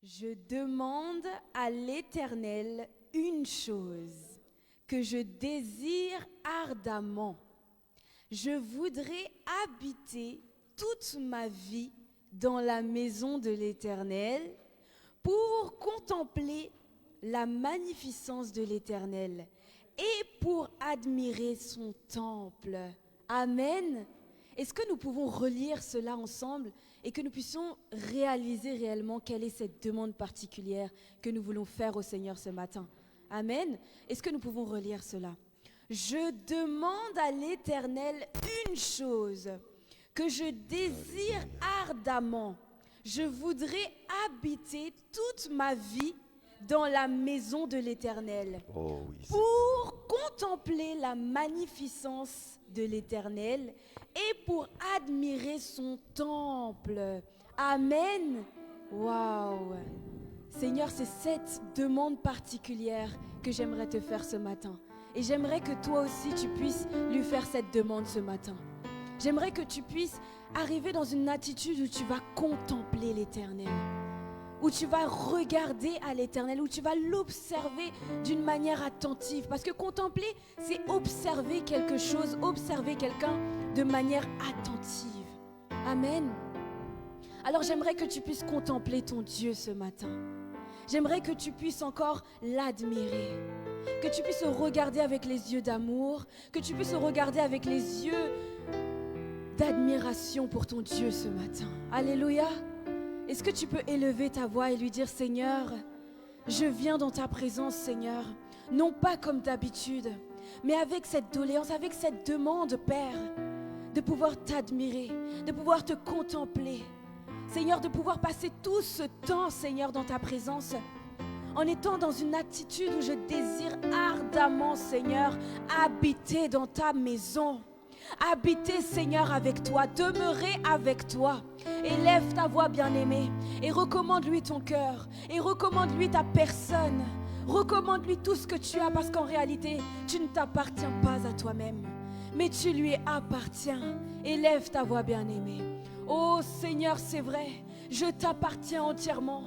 Je demande à l'Éternel une chose que je désire ardemment. Je voudrais habiter toute ma vie dans la maison de l'Éternel pour contempler la magnificence de l'Éternel et pour admirer son temple. Amen. Est-ce que nous pouvons relire cela ensemble et que nous puissions réaliser réellement quelle est cette demande particulière que nous voulons faire au Seigneur ce matin? Amen. Est-ce que nous pouvons relire cela? Je demande à l'Éternel une chose que je désire ardemment. Je voudrais habiter toute ma vie dans la maison de l'Éternel pour contempler la magnificence de l'Éternel et pour admirer son temple. Amen. Waouh. Seigneur, c'est cette demande particulière que j'aimerais te faire ce matin. Et j'aimerais que toi aussi tu puisses lui faire cette demande ce matin. J'aimerais que tu puisses arriver dans une attitude où tu vas contempler l'Éternel, où tu vas regarder à l'Éternel, où tu vas l'observer d'une manière attentive. Parce que contempler, c'est observer quelque chose, observer quelqu'un de manière attentive. Amen. Alors j'aimerais que tu puisses contempler ton Dieu ce matin. J'aimerais que tu puisses encore l'admirer, que tu puisses le regarder avec les yeux d'amour, que tu puisses le regarder avec les yeux d'admiration pour ton Dieu ce matin. Alléluia. Est-ce que tu peux élever ta voix et lui dire: Seigneur, je viens dans ta présence, Seigneur, non pas comme d'habitude, mais avec cette doléance, avec cette demande, Père, de pouvoir t'admirer, de pouvoir te contempler. Seigneur, de pouvoir passer tout ce temps, Seigneur, dans ta présence, en étant dans une attitude où je désire ardemment, Seigneur, habiter dans ta maison. Habiter, Seigneur, avec toi, demeurer avec toi. Élève ta voix, bien-aimée, et recommande-lui ton cœur, et recommande-lui ta personne. Recommande-lui tout ce que tu as, parce qu'en réalité, tu ne t'appartiens pas à toi-même, mais tu lui appartiens. Élève ta voix, bien-aimée. Oh Seigneur, c'est vrai, je t'appartiens entièrement.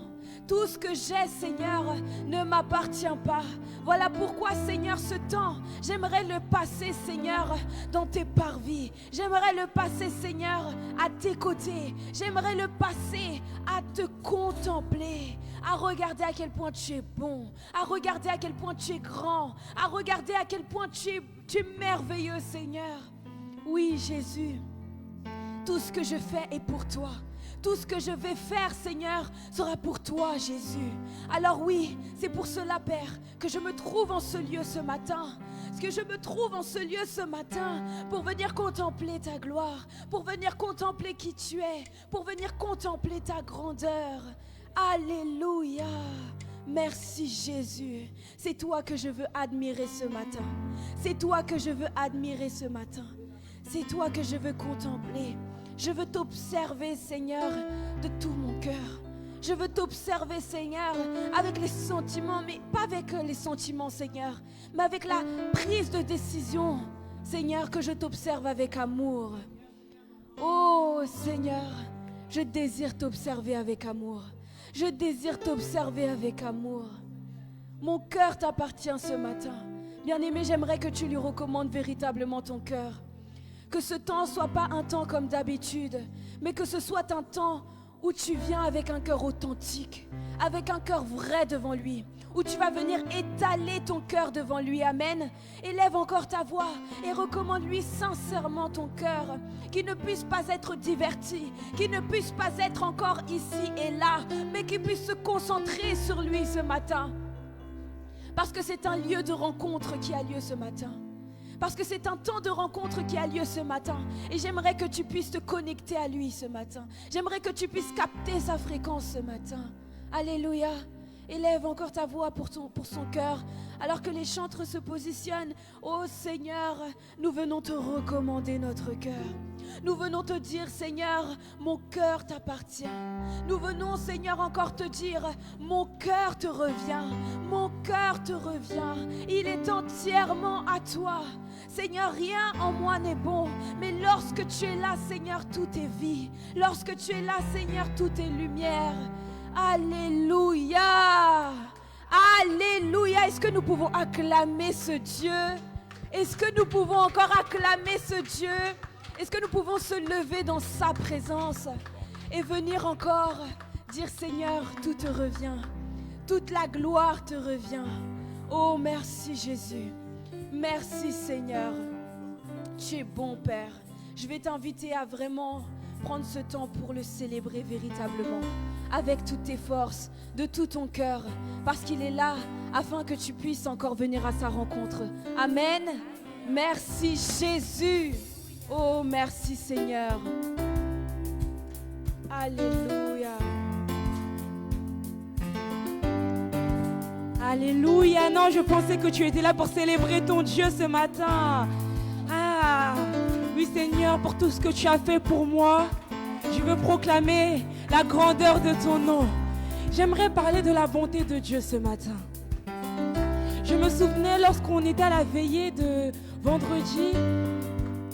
Tout ce que j'ai, Seigneur, ne m'appartient pas. Voilà pourquoi, Seigneur, ce temps, j'aimerais le passer, Seigneur, dans tes parvis. J'aimerais le passer, Seigneur, à tes côtés. J'aimerais le passer à te contempler, à regarder à quel point tu es bon, à regarder à quel point tu es grand, à regarder à quel point tu es merveilleux, Seigneur. Oui, Jésus, tout ce que je fais est pour toi. Tout ce que je vais faire, Seigneur, sera pour toi, Jésus. Alors oui, c'est pour cela, Père, que je me trouve en ce lieu ce matin. Parce que je me trouve en ce lieu ce matin pour venir contempler ta gloire, pour venir contempler qui tu es, pour venir contempler ta grandeur. Alléluia. Merci Jésus. C'est toi que je veux admirer ce matin. C'est toi que je veux admirer ce matin. C'est toi que je veux contempler. Je veux t'observer, Seigneur, de tout mon cœur. Je veux t'observer, Seigneur, avec les sentiments, mais pas avec les sentiments, Seigneur, mais avec la prise de décision, Seigneur, que je t'observe avec amour. Oh, Seigneur, je désire t'observer avec amour. Je désire t'observer avec amour. Mon cœur t'appartient ce matin. Bien-aimé, j'aimerais que tu lui recommandes véritablement ton cœur. Que ce temps ne soit pas un temps comme d'habitude, mais que ce soit un temps où tu viens avec un cœur authentique, avec un cœur vrai devant lui, où tu vas venir étaler ton cœur devant lui. Amen. Élève encore ta voix et recommande-lui sincèrement ton cœur, qu'il ne puisse pas être diverti, qu'il ne puisse pas être encore ici et là, mais qu'il puisse se concentrer sur lui ce matin. Parce que c'est un lieu de rencontre qui a lieu ce matin. Parce que c'est un temps de rencontre qui a lieu ce matin. Et j'aimerais que tu puisses te connecter à lui ce matin. J'aimerais que tu puisses capter sa fréquence ce matin. Alléluia. Élève encore ta voix pour son cœur. Alors que les chantres se positionnent. Oh Seigneur, nous venons te recommander notre cœur. Nous venons te dire, Seigneur, mon cœur t'appartient. Nous venons, Seigneur, encore te dire, mon cœur te revient. Mon cœur te revient. Il est entièrement à toi. Seigneur, rien en moi n'est bon, mais lorsque tu es là, Seigneur, tout est vie. Lorsque tu es là, Seigneur, tout est lumière. Alléluia. Alléluia. Est-ce que nous pouvons acclamer ce Dieu? Est-ce que nous pouvons encore acclamer ce Dieu? Est-ce que nous pouvons se lever dans sa présence et venir encore dire Seigneur, tout te revient. Toute la gloire te revient. Oh, merci Jésus. Merci Seigneur. Tu es bon Père. Je vais t'inviter à vraiment prendre ce temps pour le célébrer véritablement. Avec toutes tes forces, de tout ton cœur. Parce qu'il est là afin que tu puisses encore venir à sa rencontre. Amen. Merci Jésus. Oh, merci Seigneur. Alléluia. Alléluia. Non, je pensais que tu étais là pour célébrer ton Dieu ce matin. Ah, oui Seigneur, pour tout ce que tu as fait pour moi. Je veux proclamer la grandeur de ton nom. J'aimerais parler de la bonté de Dieu ce matin. Je me souvenais lorsqu'on était à la veillée de vendredi,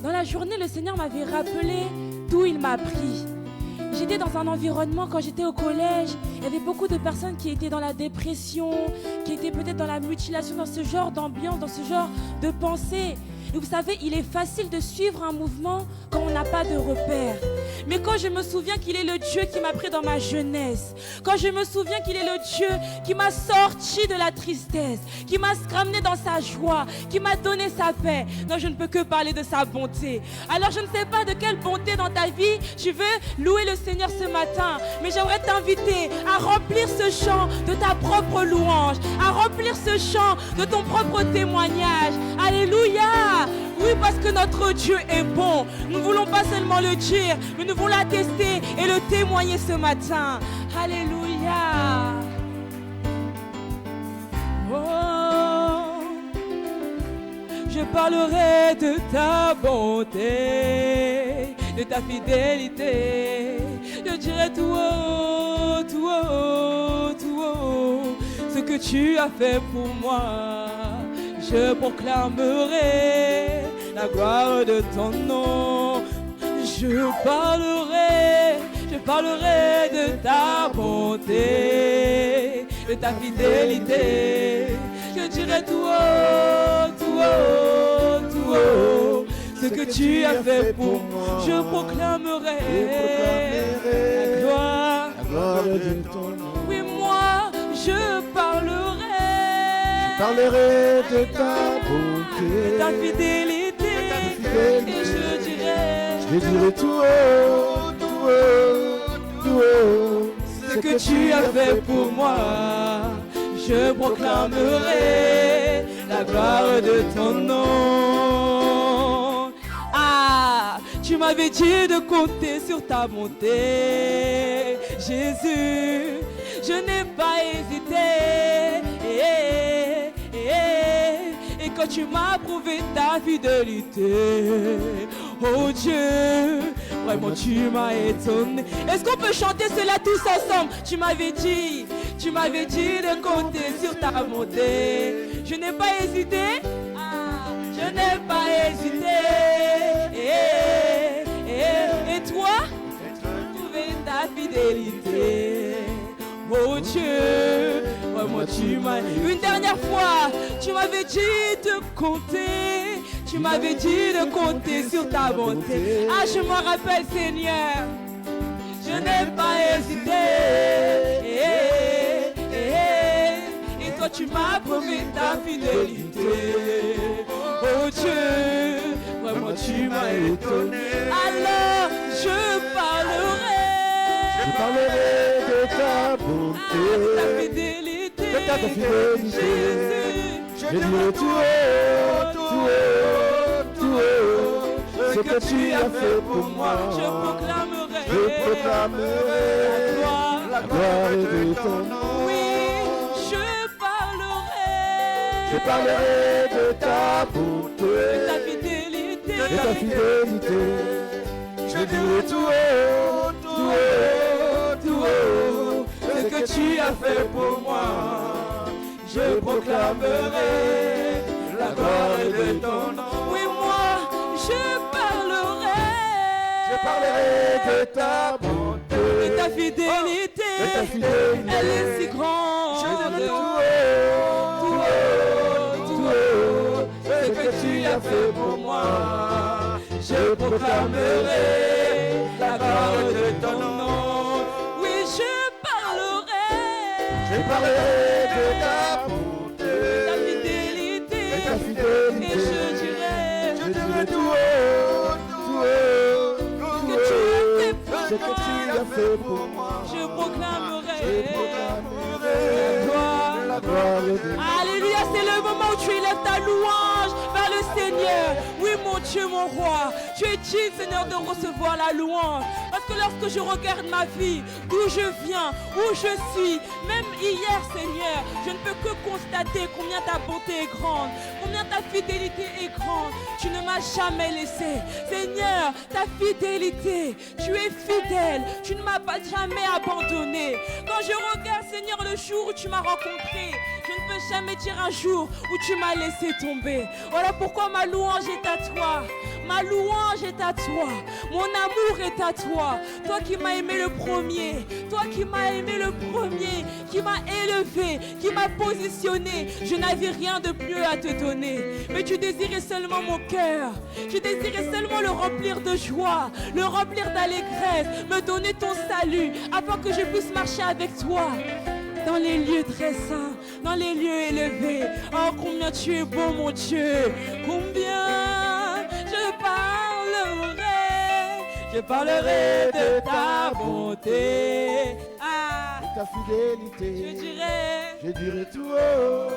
dans la journée, le Seigneur m'avait rappelé d'où il m'a pris. J'étais dans un environnement, quand j'étais au collège, il y avait beaucoup de personnes qui étaient dans la dépression, qui étaient peut-être dans la mutilation, dans ce genre d'ambiance, dans ce genre de pensée. Et vous savez, il est facile de suivre un mouvement quand on n'a pas de repère. Mais quand je me souviens qu'il est le Dieu qui m'a pris dans ma jeunesse, quand je me souviens qu'il est le Dieu qui m'a sorti de la tristesse, qui m'a ramené dans sa joie, qui m'a donné sa paix, non, je ne peux que parler de sa bonté. Alors je ne sais pas de quelle bonté dans ta vie tu veux louer le Seigneur ce matin, mais j'aimerais t'inviter à remplir ce chant de ta propre louange, à remplir ce chant de ton propre témoignage. Alléluia! Oui, parce que notre Dieu est bon. Nous ne voulons pas seulement le dire, mais nous voulons l'attester et le témoigner ce matin. Alléluia. Oh, je parlerai de ta bonté, de ta fidélité. Je dirai tout haut, tout haut, tout haut, ce que tu as fait pour moi. Je proclamerai la gloire de ton nom. Je parlerai de ta bonté, de ta fidélité. Je dirai tout haut, tout haut, tout haut, ce que tu as fait pour moi. Je proclamerai la gloire de ton nom. Oui, moi, je parlerai de ta bonté, de ta fidélité, et je dirai tout haut, tout haut, tout haut, ce que tu as fait pour moi. Je proclamerai la gloire de ton nom. Ah, tu m'avais dit de compter sur ta bonté, Jésus. Je n'ai pas hésité. Et quand tu m'as prouvé ta fidélité, oh Dieu, vraiment tu m'as étonné. Est-ce qu'on peut chanter cela tous ensemble? Tu m'avais dit de compter sur ta bonté. Je n'ai pas hésité. Je n'ai pas hésité. Et toi, prouvé ta fidélité. Oh Dieu, moi tu m'as... Une dernière fois, tu m'avais dit de compter. Tu m'avais dit de compter sur ta bonté. Ah, je m'en rappelle Seigneur. Je n'ai pas hésité. Et toi tu m'as prouvé ta fidélité. Oh Dieu, vraiment tu m'as étonné. Alors je parlerai de ta bonté, de ta fidélité, de ta fidélité. Je dirai tout haut, tout haut, tout haut, ce que tu as fait pour moi. Je proclamerai la gloire de ton nom. Oui, je parlerai de ta bonté, de ta fidélité, de ta fidélité. Je dirai tout haut, tout haut, tout haut, ce que tu as fait pour moi. Je proclamerai la gloire de ton nom. Oui, moi, je parlerai de ta bonté, de ta fidélité. Elle est si grande. Je dirai tout haut, ce que tu as fait pour moi. Je proclamerai la gloire de ton nom. Oui, je parlerai. Je parlerai de ta bonté, Ta fidélité. de ta Et fidélité. je dirai tout haut, que tu as fait pour ce que tu as fait pour moi. Je proclamerai La gloire de Alléluia, c'est le moment où tu élèves ta louange vers le Seigneur. Oui, mon Dieu, mon roi, tu es digne, Seigneur, de recevoir la louange. Parce que lorsque je regarde ma vie, d'où je viens, où je suis, même hier, Seigneur, je ne peux que constater combien ta bonté est grande, combien ta fidélité est grande. Tu ne m'as jamais laissé. Seigneur, ta fidélité, tu es fidèle, tu ne m'as pas jamais abandonné. Quand je regarde, Seigneur, le jour où tu m'as rencontré, je ne peux jamais dire un jour où tu m'as laissé tomber. Voilà pourquoi ma louange est à toi. Ma louange est à toi. Mon amour est à toi. Toi qui m'as aimé le premier. Toi qui m'as aimé le premier. Qui m'a élevé. Qui m'a positionné. Je n'avais rien de plus à te donner. Mais tu désirais seulement mon cœur. Tu désirais seulement le remplir de joie. Le remplir d'allégresse. Me donner ton salut. Afin que je puisse marcher avec toi. Dans les lieux très saints, dans les lieux élevés. Oh, combien tu es beau, mon Dieu. Combien je parlerai de ta bonté. Ah, ta fidélité. je dirai tout haut,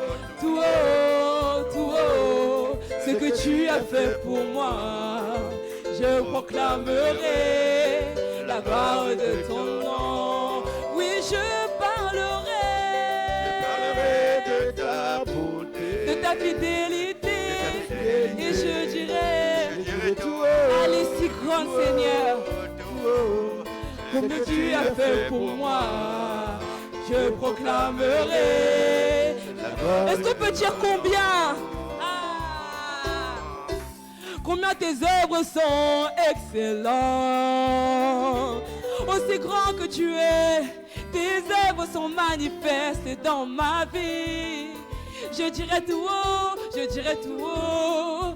tout haut, ce que tu as fait pour moi. Je proclamerai la gloire de ton nom. Oui, je parlerai de ta bonté, de ta fidélité. Et je dirai, tout haut, elle est si grande, Seigneur, tout haut, ce que tu as fait pour moi. Je proclamerai. Est-ce qu'on peut dire combien? Combien tes œuvres sont excellentes. Aussi grand que tu es, tes œuvres sont manifestes dans ma vie. Je dirai tout haut, je dirai tout haut,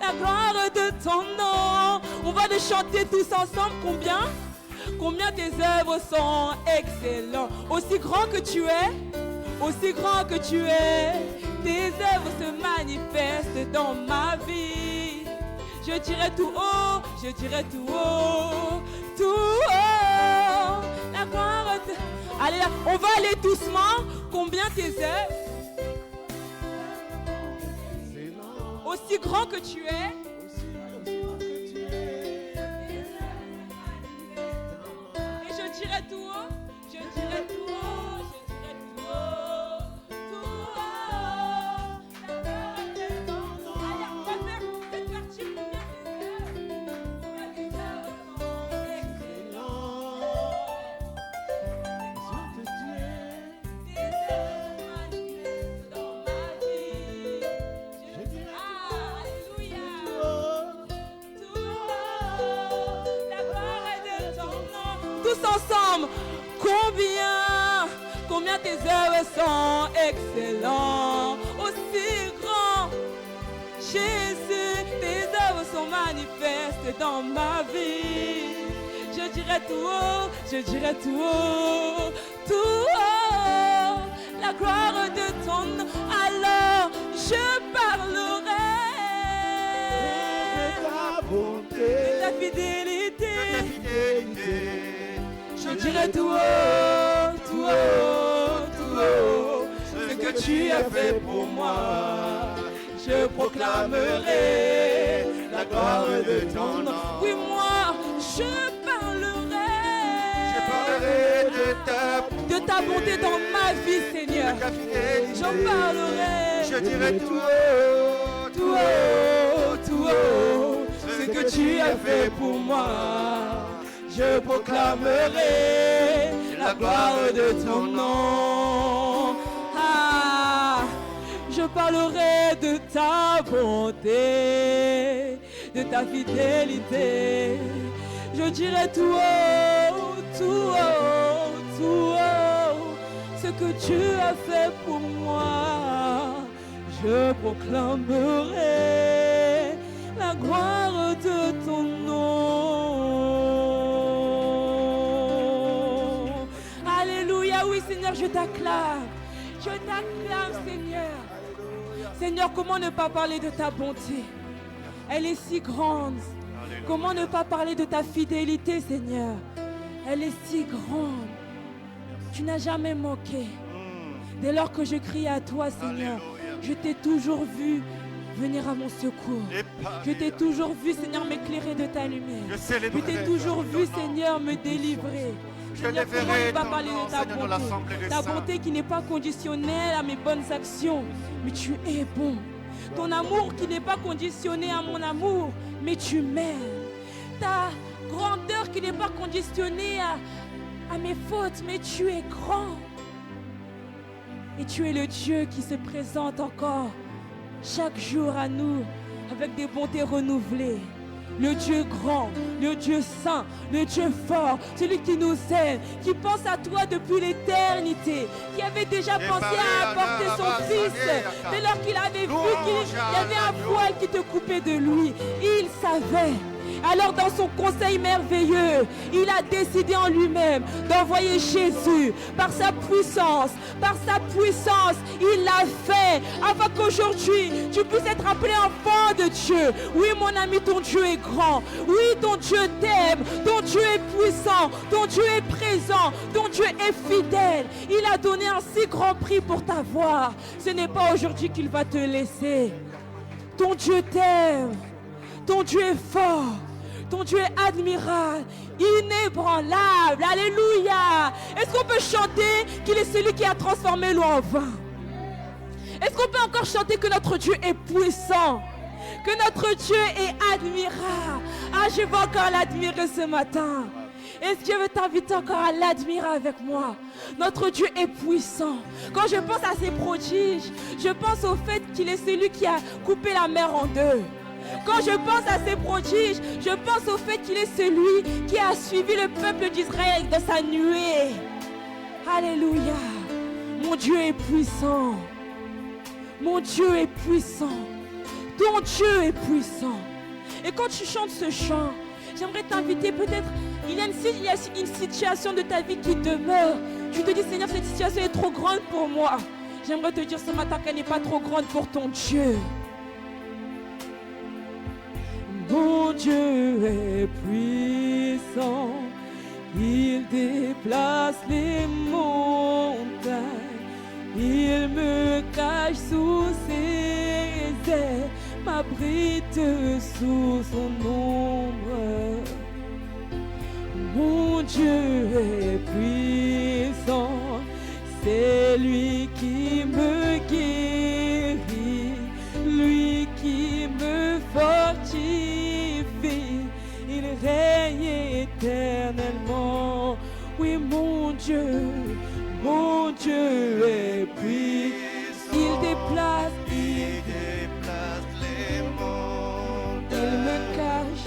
la gloire de ton nom. On va le chanter tous ensemble. Combien tes œuvres sont excellentes. Aussi grand que tu es, tes œuvres se manifestent dans ma vie. Je dirai tout haut, la gloire de... Allez là, on va aller doucement. Combien tes œuvres, aussi grand que tu es, et je dirai tout haut, ensemble, combien tes œuvres sont excellentes, aussi grand, Jésus, tes œuvres sont manifestes dans ma vie. Je dirai tout haut, la gloire de ton nom. Alors je parlerai bonté, de ta fidélité. Je dirai tout haut, ce que tu as fait pour moi. Je proclamerai la gloire de ton nom. Oui, moi, je parlerai de ta bonté dans ma vie, Seigneur. J'en parlerai. Je dirai tout haut, ce que tu as fait pour moi. Je proclamerai la gloire de ton nom. Ah, je parlerai de ta bonté, de ta fidélité. Je dirai tout haut, tout haut, tout haut, ce que tu as fait pour moi. Je proclamerai la gloire de ton nom. Alléluia, oui Seigneur, je t'acclame. Je t'acclame Seigneur. Seigneur, comment ne pas parler de ta bonté? Elle est si grande. Comment ne pas parler de ta fidélité, Seigneur? Elle est si grande. Tu n'as jamais manqué. Dès lors que je crie à toi, Seigneur, je t'ai toujours vu venir à mon secours. Je t'ai toujours vu, Seigneur, m'éclairer de ta lumière. Je t'ai toujours vu, Seigneur, me délivrer. Seigneur, comment ne pas parler de ta bonté? Ta bonté qui n'est pas conditionnelle à mes bonnes actions, mais tu es bon. Ton amour qui n'est pas conditionné à mon amour, mais tu m'aimes. Ta grandeur qui n'est pas conditionnée à mes fautes, mais tu es grand. Et tu es le Dieu qui se présente encore chaque jour à nous avec des bontés renouvelées. Le Dieu grand, le Dieu saint, le Dieu fort, celui qui nous aime, qui pense à toi depuis l'éternité, qui avait déjà pensé à apporter son fils dès lors qu'il avait vu qu'il y avait un voile qui te coupait de lui. Il savait. Alors dans son conseil merveilleux, il a décidé en lui-même d'envoyer Jésus par sa puissance, il l'a fait afin qu'aujourd'hui tu puisses être appelé enfant de Dieu. Oui mon ami, ton Dieu est grand, oui ton Dieu t'aime, ton Dieu est puissant, ton Dieu est présent, ton Dieu est fidèle. Il a donné un si grand prix pour t'avoir. Ce n'est pas aujourd'hui qu'il va te laisser. Ton Dieu t'aime, ton Dieu est fort. Ton Dieu est admirable, inébranlable. Alléluia. Est-ce qu'on peut chanter qu'il est celui qui a transformé l'eau en vin? Est-ce qu'on peut encore chanter que notre Dieu est puissant, que notre Dieu est admirable? Ah, je veux encore l'admirer ce matin. Est-ce que je veux t'inviter encore à l'admirer avec moi? Notre Dieu est puissant. Quand je pense à ses prodiges, je pense au fait qu'il est celui qui a coupé la mer en deux. Quand je pense à ses prodiges, je pense au fait qu'il est celui qui a suivi le peuple d'Israël dans sa nuée. Alléluia. Mon Dieu est puissant. Mon Dieu est puissant. Ton Dieu est puissant. Et quand tu chantes ce chant, j'aimerais t'inviter peut-être, il y a une situation de ta vie qui demeure. Tu te dis, Seigneur, cette situation est trop grande pour moi. J'aimerais te dire ce matin qu'elle n'est pas trop grande pour ton Dieu. Mon Dieu est puissant, il déplace les montagnes, il me cache sous ses ailes, m'abrite sous son ombre. Mon Dieu est puissant, c'est lui qui me guérit, lui qui me fortifie. Il règne éternellement. Oui, mon Dieu est puissant. Il déplace les mondes. Il me cache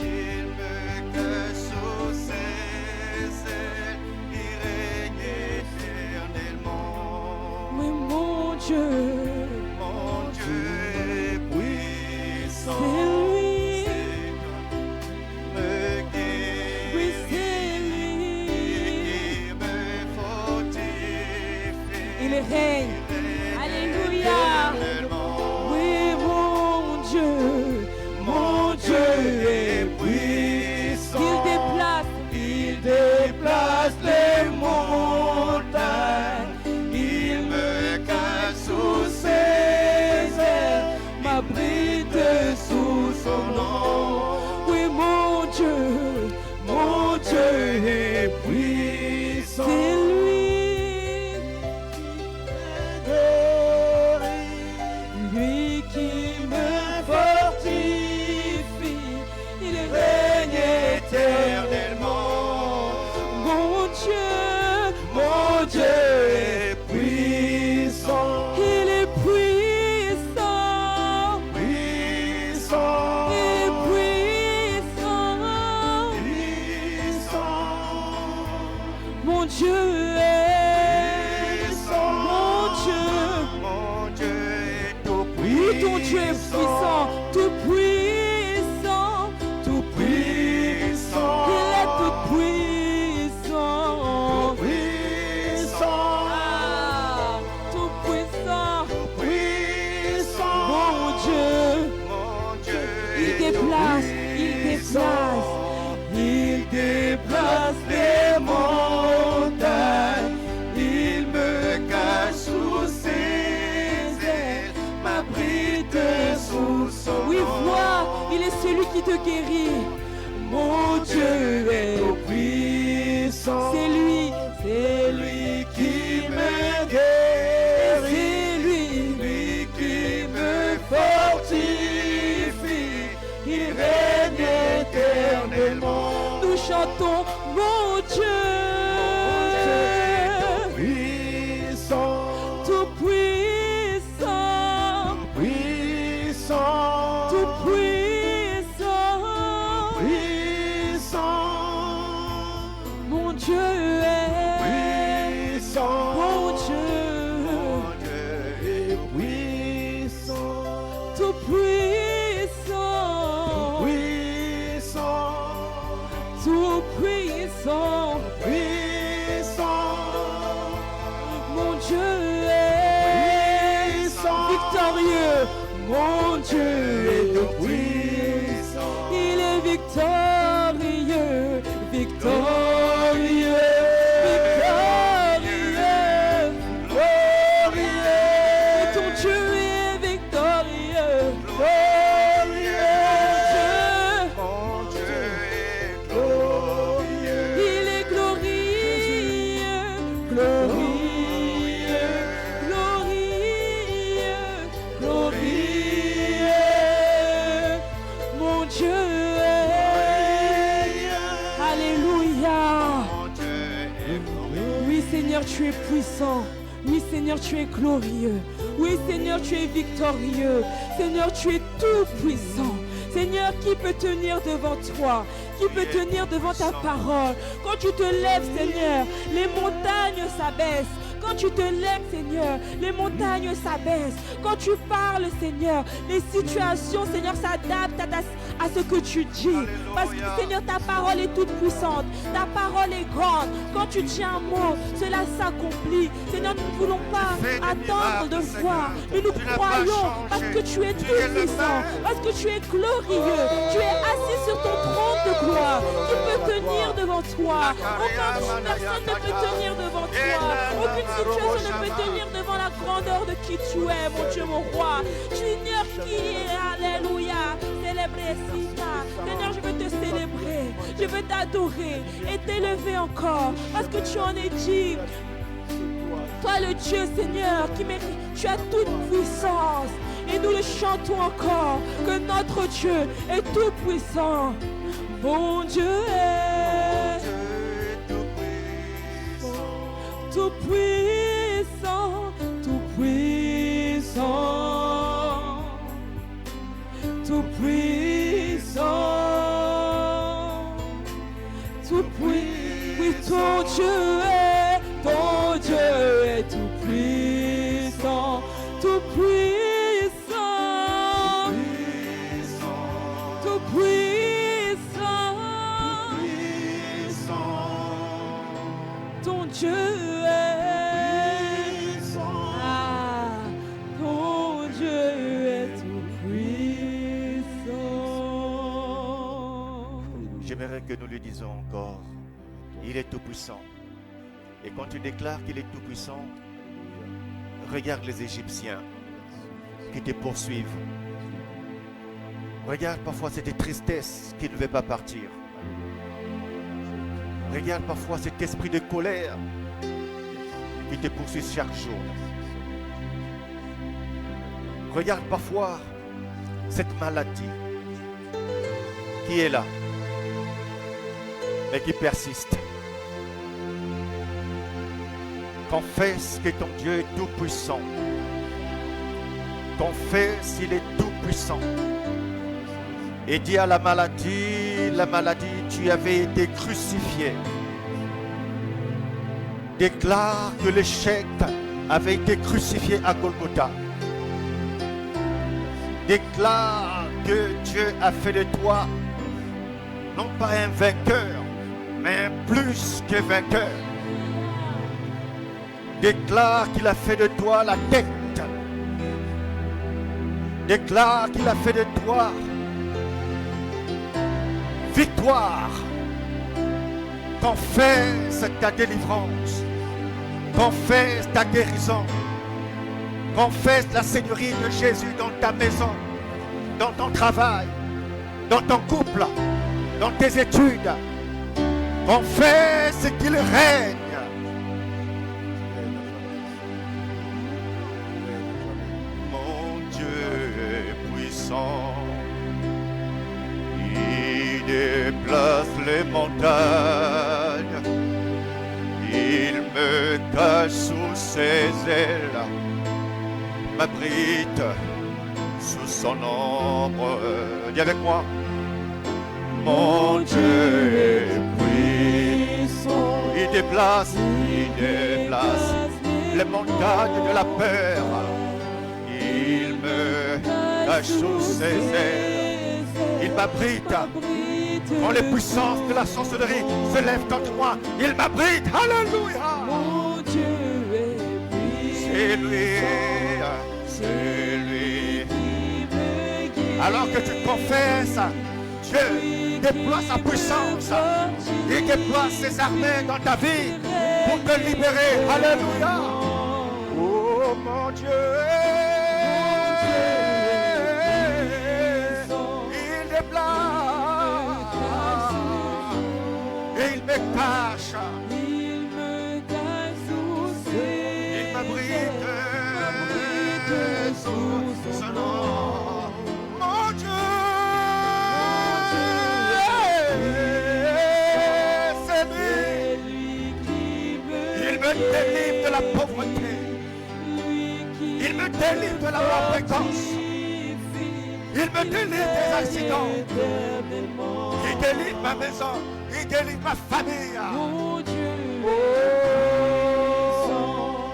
sous ses ailes. Il règne éternellement. Oui, mon Dieu est puissant. c'est lui. Oui, c'est lui. Il règne. Alléluia. Oui, mon Dieu est puissant. Il déplace les montagnes. Il me cache sous ton Dieu est puissant, tout puissant, tout puissant. Il est tout puissant. Ah, tout puissant. Mon Dieu, il déplace, les montagnes, il me cache sous ses ailes, m'abrite sous son oui, vois, il est celui qui te guérit. Mon Dieu est puissant, c'est lui qui me guérit, c'est lui qui me fortifie, il règne éternellement. Nous chantons mon Dieu, puissant, tout puissant, puissant, tout puissant, puissant, mon Dieu est puissant, mon Dieu, est puissant, tout puissant, puissant, tout puissant, puissant, mon Dieu est puissant, victorieux, mon Dieu est est puissant, il est victorieux, victorieux, victorieux, glorieux, et ton Dieu est victorieux, mon Dieu est glorieux, il est glorieux, glorieux, glorieux, glorieux, mon Dieu est, alléluia. mon Dieu est glorieux. Oui Seigneur, tu es puissant. Oui Seigneur, tu es glorieux. Oui Seigneur, tu es victorieux. Seigneur, tu es tout puissant. Seigneur, qui peut tenir devant toi? Qui peut tenir devant ta parole? Quand tu te lèves, Seigneur, les montagnes s'abaissent. Quand tu te lèves, Seigneur, les montagnes s'abaissent. Quand tu parles, Seigneur, les situations, Seigneur, s'adaptent à ce que tu dis. Parce que, Seigneur, ta parole est toute puissante. Ta parole est grande. Quand tu dis un mot, cela s'accomplit. Seigneur, nous ne voulons pas attendre de voir. Mais nous croyons parce que tu es tout puissant. Parce que tu es glorieux. Tu es assis sur ton trône de gloire. Qui peut tenir devant toi? Aucune personne ne peut tenir devant toi. Aucune situation ne peut tenir devant la grandeur de qui tu es, mon Dieu, mon roi. Tu ignores qui est. Alléluia. Célébrer Sita. Seigneur, je veux te célébrer. Je veux t'adorer et t'élever encore. Parce que tu en es digne. Toi le Dieu, Seigneur, qui mérite. Tu as toute puissance. Et nous le chantons encore. Que notre Dieu est tout puissant. Mon Dieu est tout puissant, tout puissant, tout puissant, tout puissant. Oui, ton Dieu est tout puissant, tout puissant, tout puissant, ton Dieu est, ah, ton Dieu est tout puissant. J'aimerais que nous lui disions encore, il est tout puissant. Et quand tu déclares qu'il est tout puissant, regarde les Égyptiens qui te poursuivent. Regarde parfois cette tristesse qui ne veut pas partir. Regarde parfois cet esprit de colère qui te poursuit chaque jour. Regarde parfois cette maladie qui est là, mais qui persiste. Confesse que ton Dieu est tout puissant. Confesse qu'il est tout puissant. Et dis à la maladie, tu avais été crucifié. Déclare que l'échec avait été crucifié à Golgotha. Déclare que Dieu a fait de toi non pas un vainqueur, mais plus que vainqueur. Déclare qu'il a fait de toi la tête. Déclare qu'il a fait de toi victoire. Confesse ta délivrance. Confesse ta guérison. Confesse la seigneurie de Jésus dans ta maison, dans ton travail, dans ton couple, dans tes études. Confesse qu'il règne. Mon Dieu est puissant. Il déplace les montagnes. Il me cache sous ses ailes. M'abrite sous son ombre. Dis avec moi. Mon Dieu est puissant. Il déplace les montagnes de la peur. Il me cache sous ses ailes. Il m'abrite. Quand les puissances de la sorcellerie se lèvent contre moi, il m'abrite. Alléluia. Mon Dieu est puissant. C'est lui. C'est lui. Alors que tu confesses, Dieu déploie sa puissance. Il déploie ses armées dans ta vie pour te libérer. Alléluia. Oh mon Dieu. Il déplace et il me cache. Il m'abrite. Sous son nom, mon Dieu, c'est lui. Il me délivre de la pauvreté. Il me délivre de la maltraitance. Il me délivre des accidents. Il délivre ma maison. Il délivre ma famille. Mon Dieu,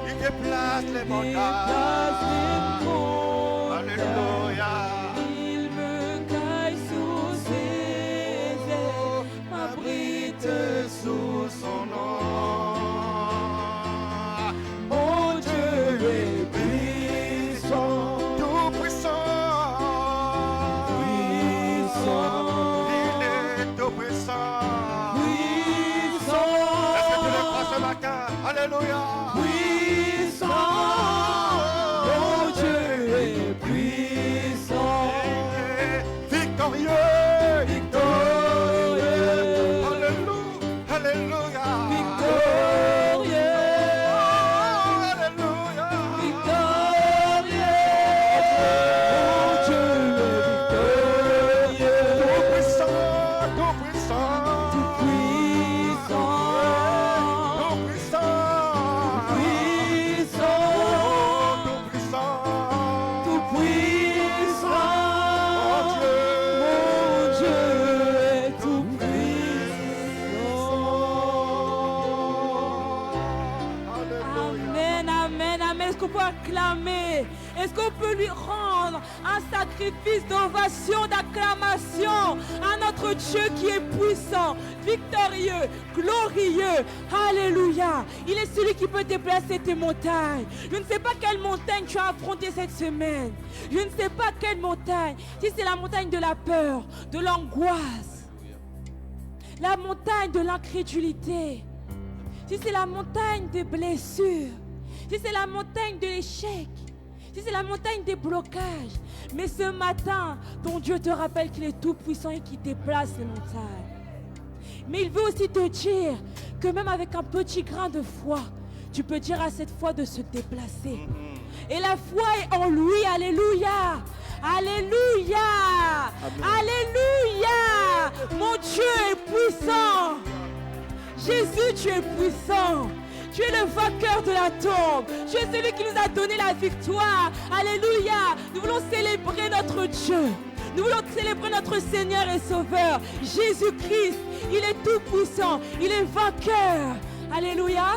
il déplace les montagnes. Alléluia. il me cache sous ses ailes, m'abrite Sous son nom. Mon Dieu est puissant, Tout puissant. Il est tout puissant. Est-ce que tu le crois ce matin? Alléluia. Mon Dieu est puissant, Victorieux. Alléluia. Alléluia. victorieux, Alléluia. victorieux. Mon Dieu est victorieux, Tout puissant. Tout puissant. puissant, Tout puissant. puissant, Tout puissant. tout puissant. Mon Dieu est tout puissant. Amen, amen, amen. Est-ce qu'on peut acclamer? Est-ce qu'on peut lui rendre un sacrifice d'ovation, d'acclamation à notre Dieu qui est puissant, victorieux, glorieux? Alléluia. Il est celui qui peut déplacer tes montagnes. Je ne sais pas quelle montagne tu as affrontée cette semaine. Je ne sais pas quelle montagne. Si c'est la montagne de la peur, de l'angoisse, la montagne de l'incrédulité, si c'est la montagne des blessures, si c'est la montagne de l'échec, si c'est la montagne des blocages. Mais ce matin, ton Dieu te rappelle qu'il est tout puissant et qu'il déplace les montagnes. Mais il veut aussi te dire que même avec un petit grain de foi, tu peux dire à cette foi de se déplacer. Et la foi est en lui. Alléluia. Alléluia. Alléluia. Mon Dieu est puissant. Jésus, tu es puissant. Tu es le vainqueur de la tombe. Tu es celui qui nous a donné la victoire. Alléluia. Nous voulons célébrer notre Dieu. Nous voulons célébrer notre Seigneur et Sauveur, Jésus-Christ. Il est tout puissant. Il est vainqueur. Alléluia.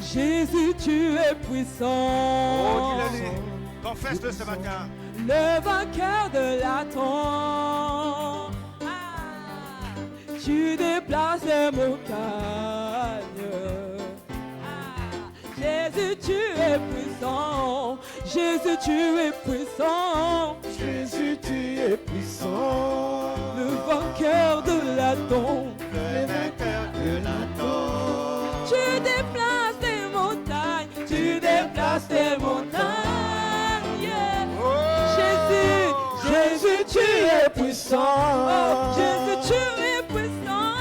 Jésus, tu es puissant. Oh, dis-le-lui. Confesse-le ce matin. Le vainqueur de la tombe. Tu déplaces les montagnes. Jésus, tu es puissant. Jésus, tu es puissant. Jésus, tu es puissant. Le vainqueur de la tombe. Le vainqueur de la tombe. Tu déplaces les montagnes. Tu déplaces les montagnes. Yeah. Jésus, Jésus, tu es puissant. Oh, Jésus, tu es puissant.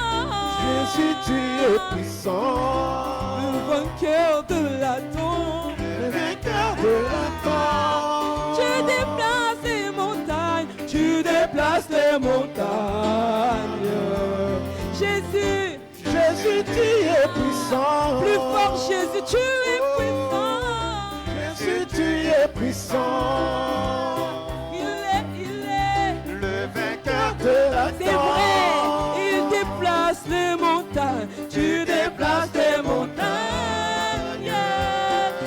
Jésus, tu es puissant. Le vainqueur de la tombe. Le vainqueur de la tombe. Tu déplaces les montagnes. Tu déplaces les montagnes. Jésus, Jésus, tu es puissant. plus fort, Jésus, tu es puissant. Jésus, tu es puissant. Il est Le vainqueur de la tombe. c'est vrai, il déplace les montagnes. Tu déplaces les montagnes.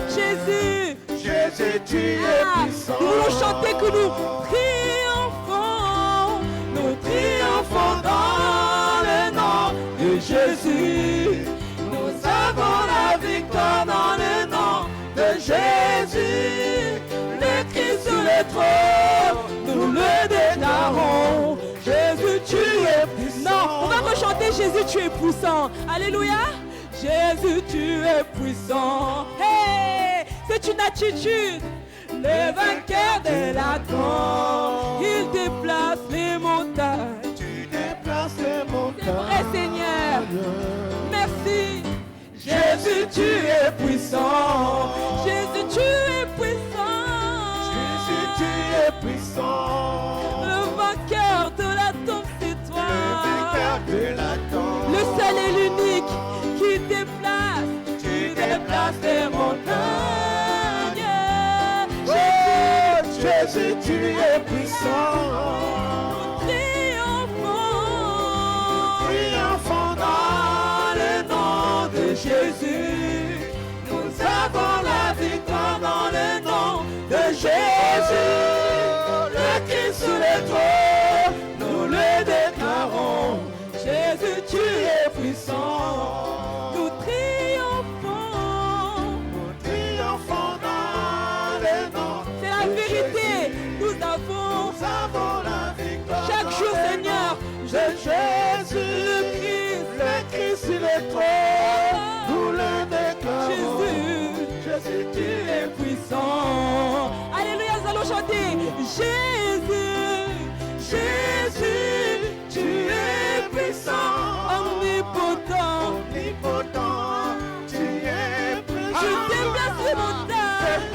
Jésus, Jésus, tu es puissant. nous voulons chanter que nous triomphons. Nous triomphons dans le nom de Jésus. Nous avons la victoire dans le nom de Jésus. Le Christ sur le trône, nous le déclarons. Jésus, tu es puissant. Non, on va rechanter Jésus, tu es puissant. Alléluia. Jésus, tu es puissant. Hey, c'est une attitude. Le vainqueur de la tombe, il déplace les montagnes. Tu déplaces les montagnes. Vrai Seigneur, merci. Jésus, tu es puissant. Jésus, tu es puissant. Jésus, tu es puissant. Le vainqueur de la tombe, c'est toi. Le vainqueur de la tombe. Le seul et l'unique qui déplace. Tu déplaces les montagnes. Jésus, tu es puissant. Triomphons dans le nom de Jésus. Nous avons la victoire dans le nom de Jésus. Le Christ sur le trône, nous le déclarons. Jésus, tu es puissant. Nous triomphons. Nous triomphons dans le nom. C'est la vérité. Nous avons la victoire. chaque jour, Seigneur, de Jésus, le Christ sur le trône, nous le déclarons. Jésus, tu es puissant. Alléluia, nous allons chanter. Jésus, Jésus, tu es puissant, omnipotent, omnipotent, tu es puissant. Je déplace les montagnes.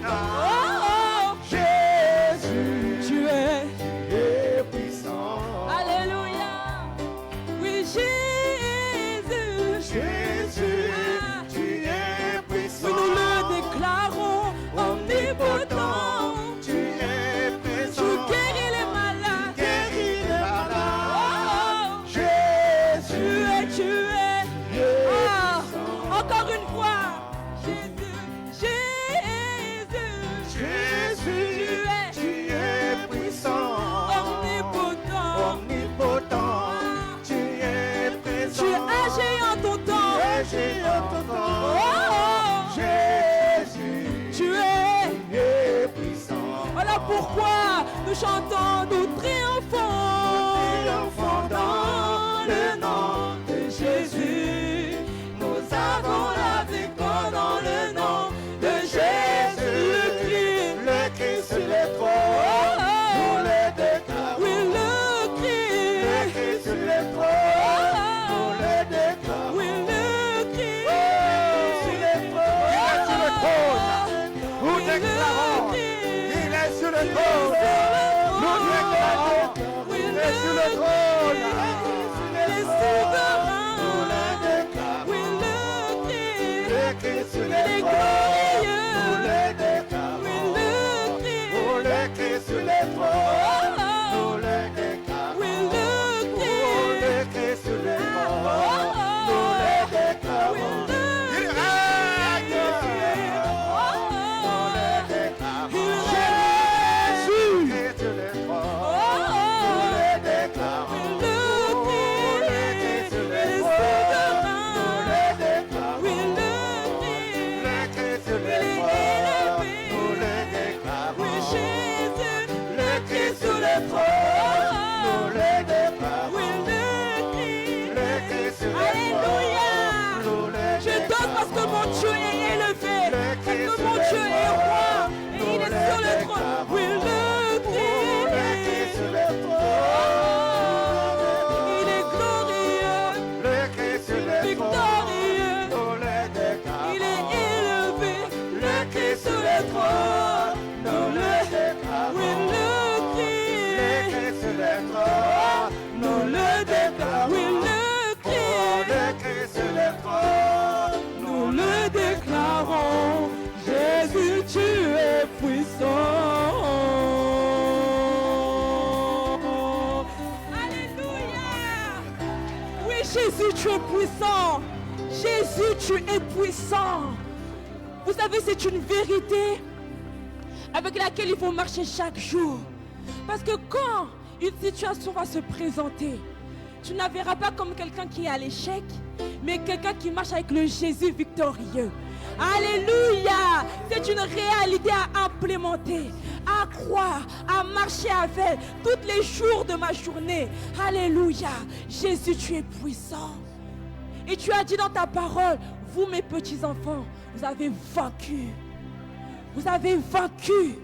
Oh, Jésus, tu es puissant. Alléluia. Oui, Jésus, Jésus, tu es puissant. oui, nous le déclarons, omnipotent. Tu es puissant. Tu guéris les malades. Guéris les malades. Oh, Jésus, tu es. Ah, encore une fois. Jésus, Jésus, tu es puissant. omnipotent. Omnipotent, tu es présent. Tu agis en ton temps. Tu es en ton temps. Oh, Jésus, tu es. puissant. Voilà pourquoi nous chantons, nous triomphons. Triomphons dans le nom de Jésus. Nous avons la victoire dans le nom de Jésus-Christ. Le Christ sur le trône, nous le déclarons. Oui, le Le Christ. Christ sur le trône, nous le déclarons. Oui, le Christ. Sur le trône, Il est sur le trône. Nous déclarons. Il est sur le trône. Nous déclarons. Il est sur le trône. Les souverains. nous le déclarons. Oui, le Christ. Le Christ sur le Les trône, glorieux. nous le déclarons. Oui, le Christ. Oh, le Christ sur le trône, nous le déclarons. Oui, le Oh, Christ. le Christ sur le trône, nous le déclarons. Il règne. Nous le déclarons. Jésus, tu es puissant. Jésus, tu es puissant. Vous savez, c'est une vérité avec laquelle il faut marcher chaque jour. Parce que quand une situation va se présenter, tu ne la verras pas comme quelqu'un qui est à l'échec, mais quelqu'un qui marche avec le Jésus victorieux. Alléluia! C'est une réalité à implémenter, à croire, à marcher avec tous les jours de ma journée. Alléluia! Jésus, tu es puissant. Et tu as dit dans ta parole, vous mes petits-enfants, vous avez vaincu. Vous avez vaincu.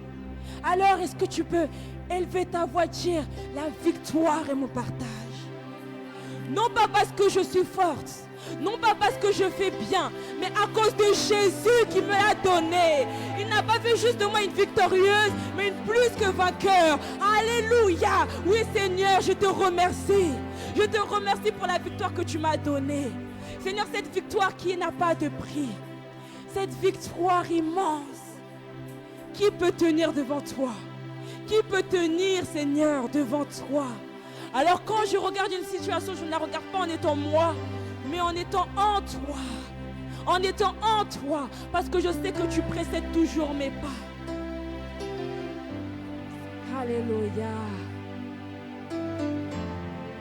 Alors est-ce que tu peux élever ta voix, dire la victoire est mon partage? Non pas parce que je suis forte, non pas parce que je fais bien, mais à cause de Jésus qui me l'a donné. Il n'a pas fait juste de moi une victorieuse, mais une plus que vainqueur. Alléluia. Oui Seigneur, je te remercie. Je te remercie pour la victoire que tu m'as donnée. Seigneur, cette victoire qui n'a pas de prix. Cette victoire immense. Qui peut tenir devant toi? Qui peut tenir, Seigneur, devant toi? Alors quand je regarde une situation, je ne la regarde pas en étant moi, mais en étant en toi. En étant en toi, parce que je sais que tu précèdes toujours mes pas. Alléluia.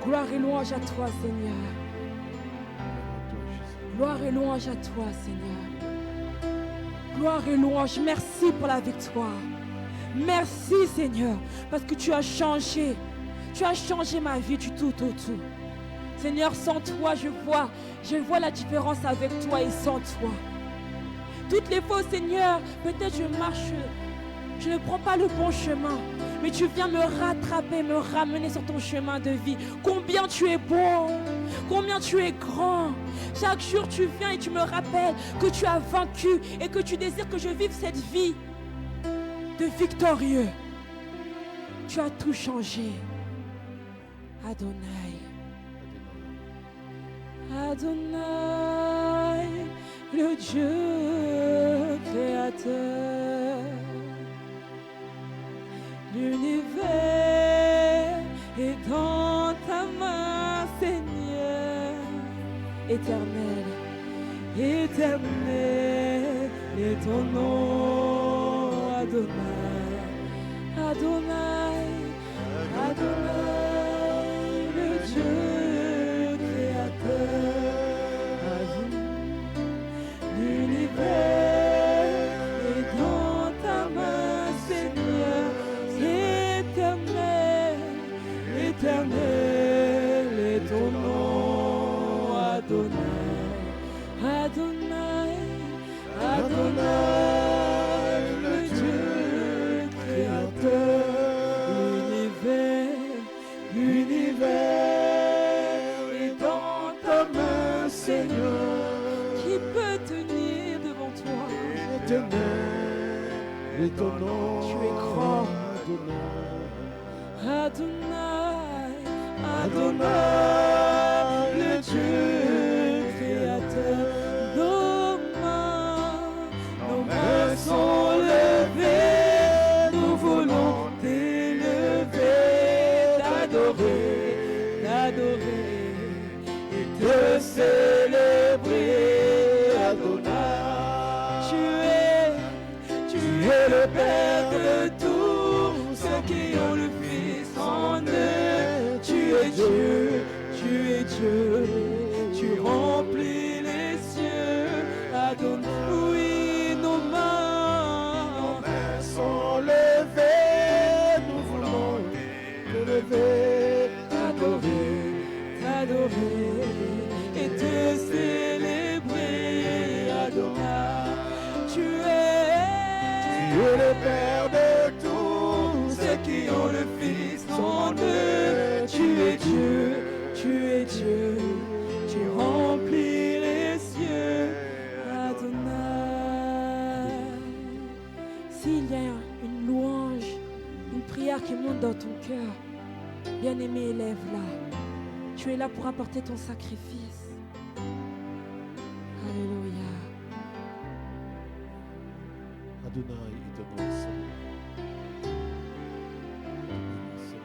Gloire et louange à toi, Seigneur. Gloire et louange à toi, Seigneur. Gloire et louange. Merci pour la victoire. Merci, Seigneur, parce que tu as changé. Tu as changé ma vie du tout au tout. Seigneur, sans toi, je vois la différence avec toi et sans toi. Toutes les fois, Seigneur, peut-être je marche, je ne prends pas le bon chemin, mais tu viens me rattraper, me ramener sur ton chemin de vie. Combien tu es bon, combien tu es grand. Chaque jour, tu viens et tu me rappelles que tu as vaincu et que tu désires que je vive cette vie de victorieux. Tu as tout changé. Adonai. Adonai, le Dieu créateur. L'univers est dans ta main, Seigneur. Éternel, éternel est ton nom, Adonai. Adonai, Adonai, le Dieu créateur. L'univers est dans ta main, Seigneur. Éternel, éternel est ton nom, Adonai. Adonai, Adonai, le Dieu créateur. L'univers est dans ta main, Seigneur. Qui peut tenir devant toi? Éternel est ton nom. Tu es grand. Adonai, Adonai, le Dieu créateur. Nos mains sont levées, nous voulons t'élever, t'adorer, t'adorer et te célébrer, Adonai. Tu es le Père de tous ceux qui ont le Fils en eux. Tu es Dieu, tu es Dieu, tu remplis les cieux, Adonai. Oui, nos mains Sont levés, nous voulons te lever, t'adorer, t'adorer et te célébrer, Adonai. Tu es le Père de tous ceux qui ont le Fils en eux. Tu es Dieu, tu es Dieu, tu remplis les cieux, Adonai. S'il y a une louange, une prière qui monte dans ton cœur, bien-aimé, élève-la. Tu es là pour apporter ton sacrifice. Alléluia. Adonai est ton nom, Seigneur. Tu es Dieu.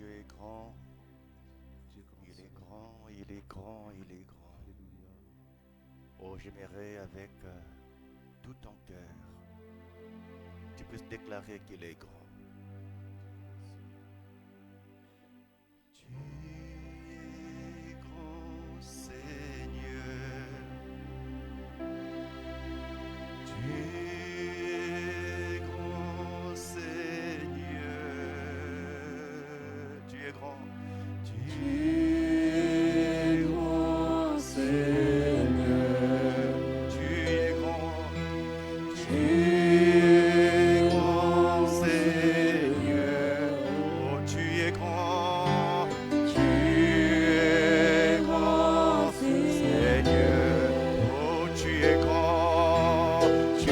Dieu est grand. Il est grand, il est grand, il est grand. Oh, j'aimerais avec tout ton cœur, tu peux déclarer qu'il est grand. Tu es grand, Seigneur. Tu es grand, Seigneur. Tu es grand. Tu es grand, Seigneur. Tu es grand. Tu es grand, Seigneur. Oh, tu es grand. Tu es grand, Seigneur. Oh, tu es grand. Tu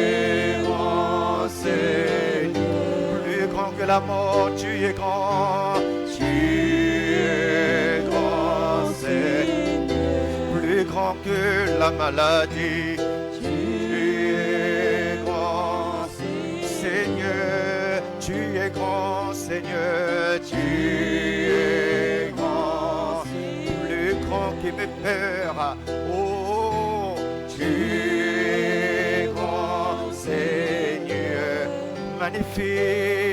es grand, Seigneur. Plus grand que la mort, tu es grand. Tu es grand, Seigneur. Plus grand que la maladie. Tu es grand, Seigneur. Tu es grand, Seigneur. Tu es grand. Plus grand que mes peurs. Oh, tu es grand, Seigneur. Magnifique,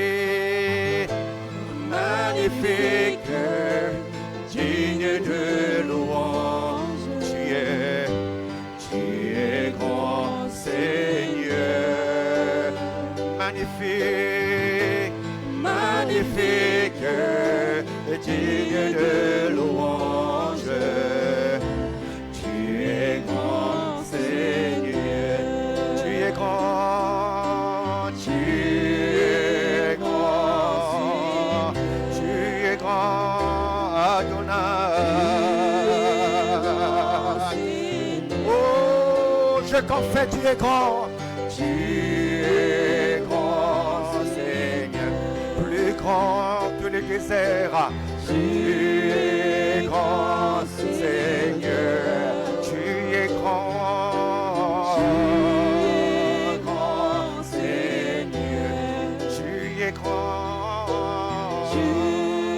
magnifique, digne de louange. Tu es grand, Seigneur. Magnifique, magnifique, digne de louange. Tu es grand, Seigneur. Tu es grand, tu es grand, tu es grand, Adonai. Oh, je confesse, tu es grand. Tu es grand, Seigneur. Plus grand que les déserts. Tu es grand, Seigneur. Tu es grand, grand, Seigneur. Tu es grand. Tu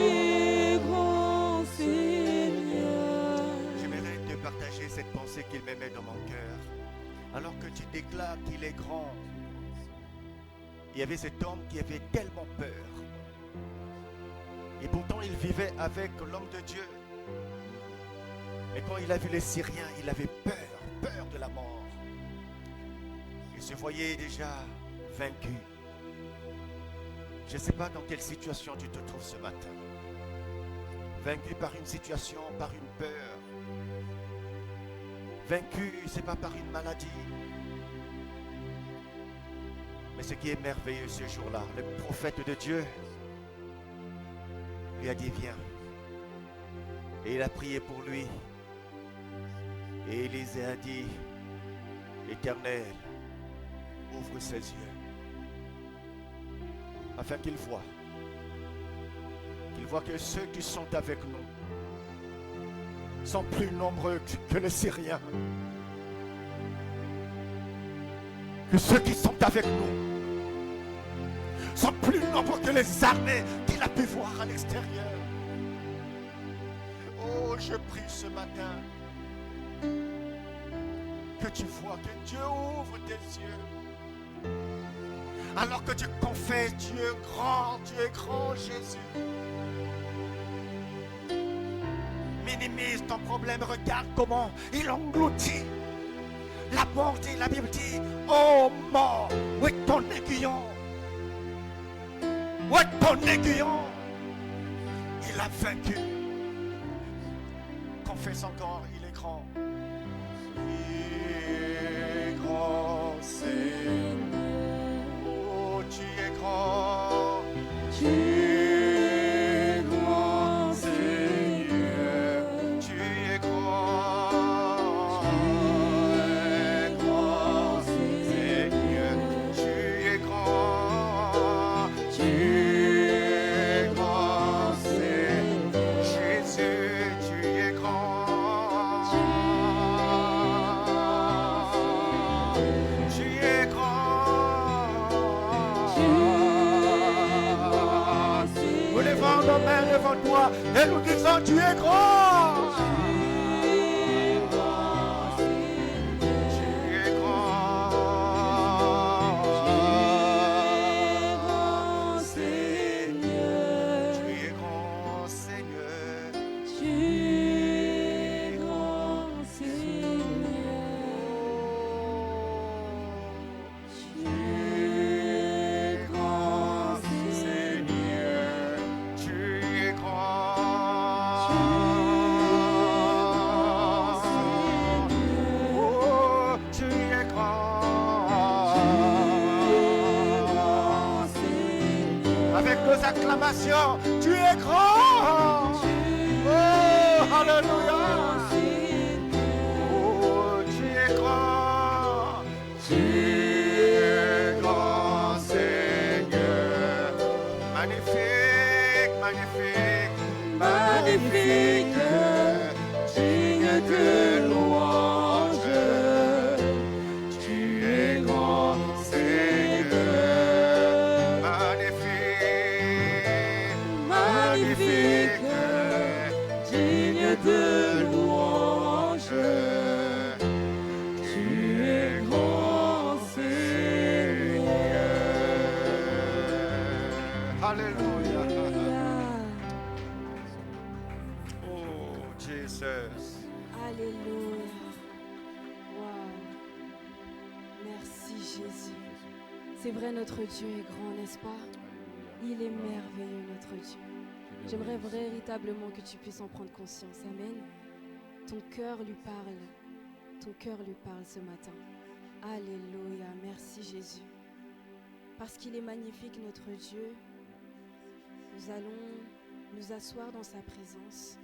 es grand, Seigneur. J'aimerais te partager cette pensée qu'il me met dans mon cœur. Alors que tu déclares qu'il est grand, il y avait cet homme qui avait tellement peur. Et pourtant il vivait avec l'homme de Dieu. Mais quand il a vu les Syriens, il avait peur de la mort. Il se voyait déjà vaincu. Je ne sais pas dans quelle situation tu te trouves ce matin. Vaincu par une situation, par une peur. Vaincu, ce n'est pas par une maladie. Mais ce qui est merveilleux ce jour-là, le prophète de Dieu lui a dit viens. Et il a prié pour lui. Et Élisée a dit, Éternel, ouvre ses yeux. Afin qu'il voie que ceux qui sont avec nous sont plus nombreux que les Syriens. Que ceux qui sont avec nous sont plus nombreux que les armées qu'il a pu voir à l'extérieur. Oh, je prie ce matin que tu vois, que Dieu ouvre tes yeux. Alors que tu confesses, tu es grand Jésus. Minimise ton problème, regarde comment il engloutit la mort. La Bible dit, oh mort, où est ton aiguillon? Où est ton aiguillon? Il a vaincu. Confesse encore, il est grand. Il est grand, Seigneur. Oh, tu es grand. Tu es grand, Seigneur. Tu es grand. Tu es grand, Seigneur. Tu es grand. Tu es grand, Seigneur. Jésus, tu es grand. Alléluia. Et nous disons, tu es grand. Acclamation, tu es grand. Oh, alléluia. Oh, tu es grand. Tu es grand, Seigneur. Magnifique, magnifique, magnifique. Digne de louange. Tu es grand, Seigneur. Digne de louange, tu es grand Seigneur. Alléluia. Oh, Jesus. Alléluia. Wow. Merci Jésus. C'est vrai, notre Dieu est grand, n'est-ce pas? Il est merveilleux, notre Dieu. J'aimerais véritablement que tu puisses en prendre conscience. Amen. Ton cœur lui parle. Ton cœur lui parle ce matin. Alléluia. Merci Jésus. Parce qu'il est magnifique, notre Dieu, nous allons nous asseoir dans sa présence.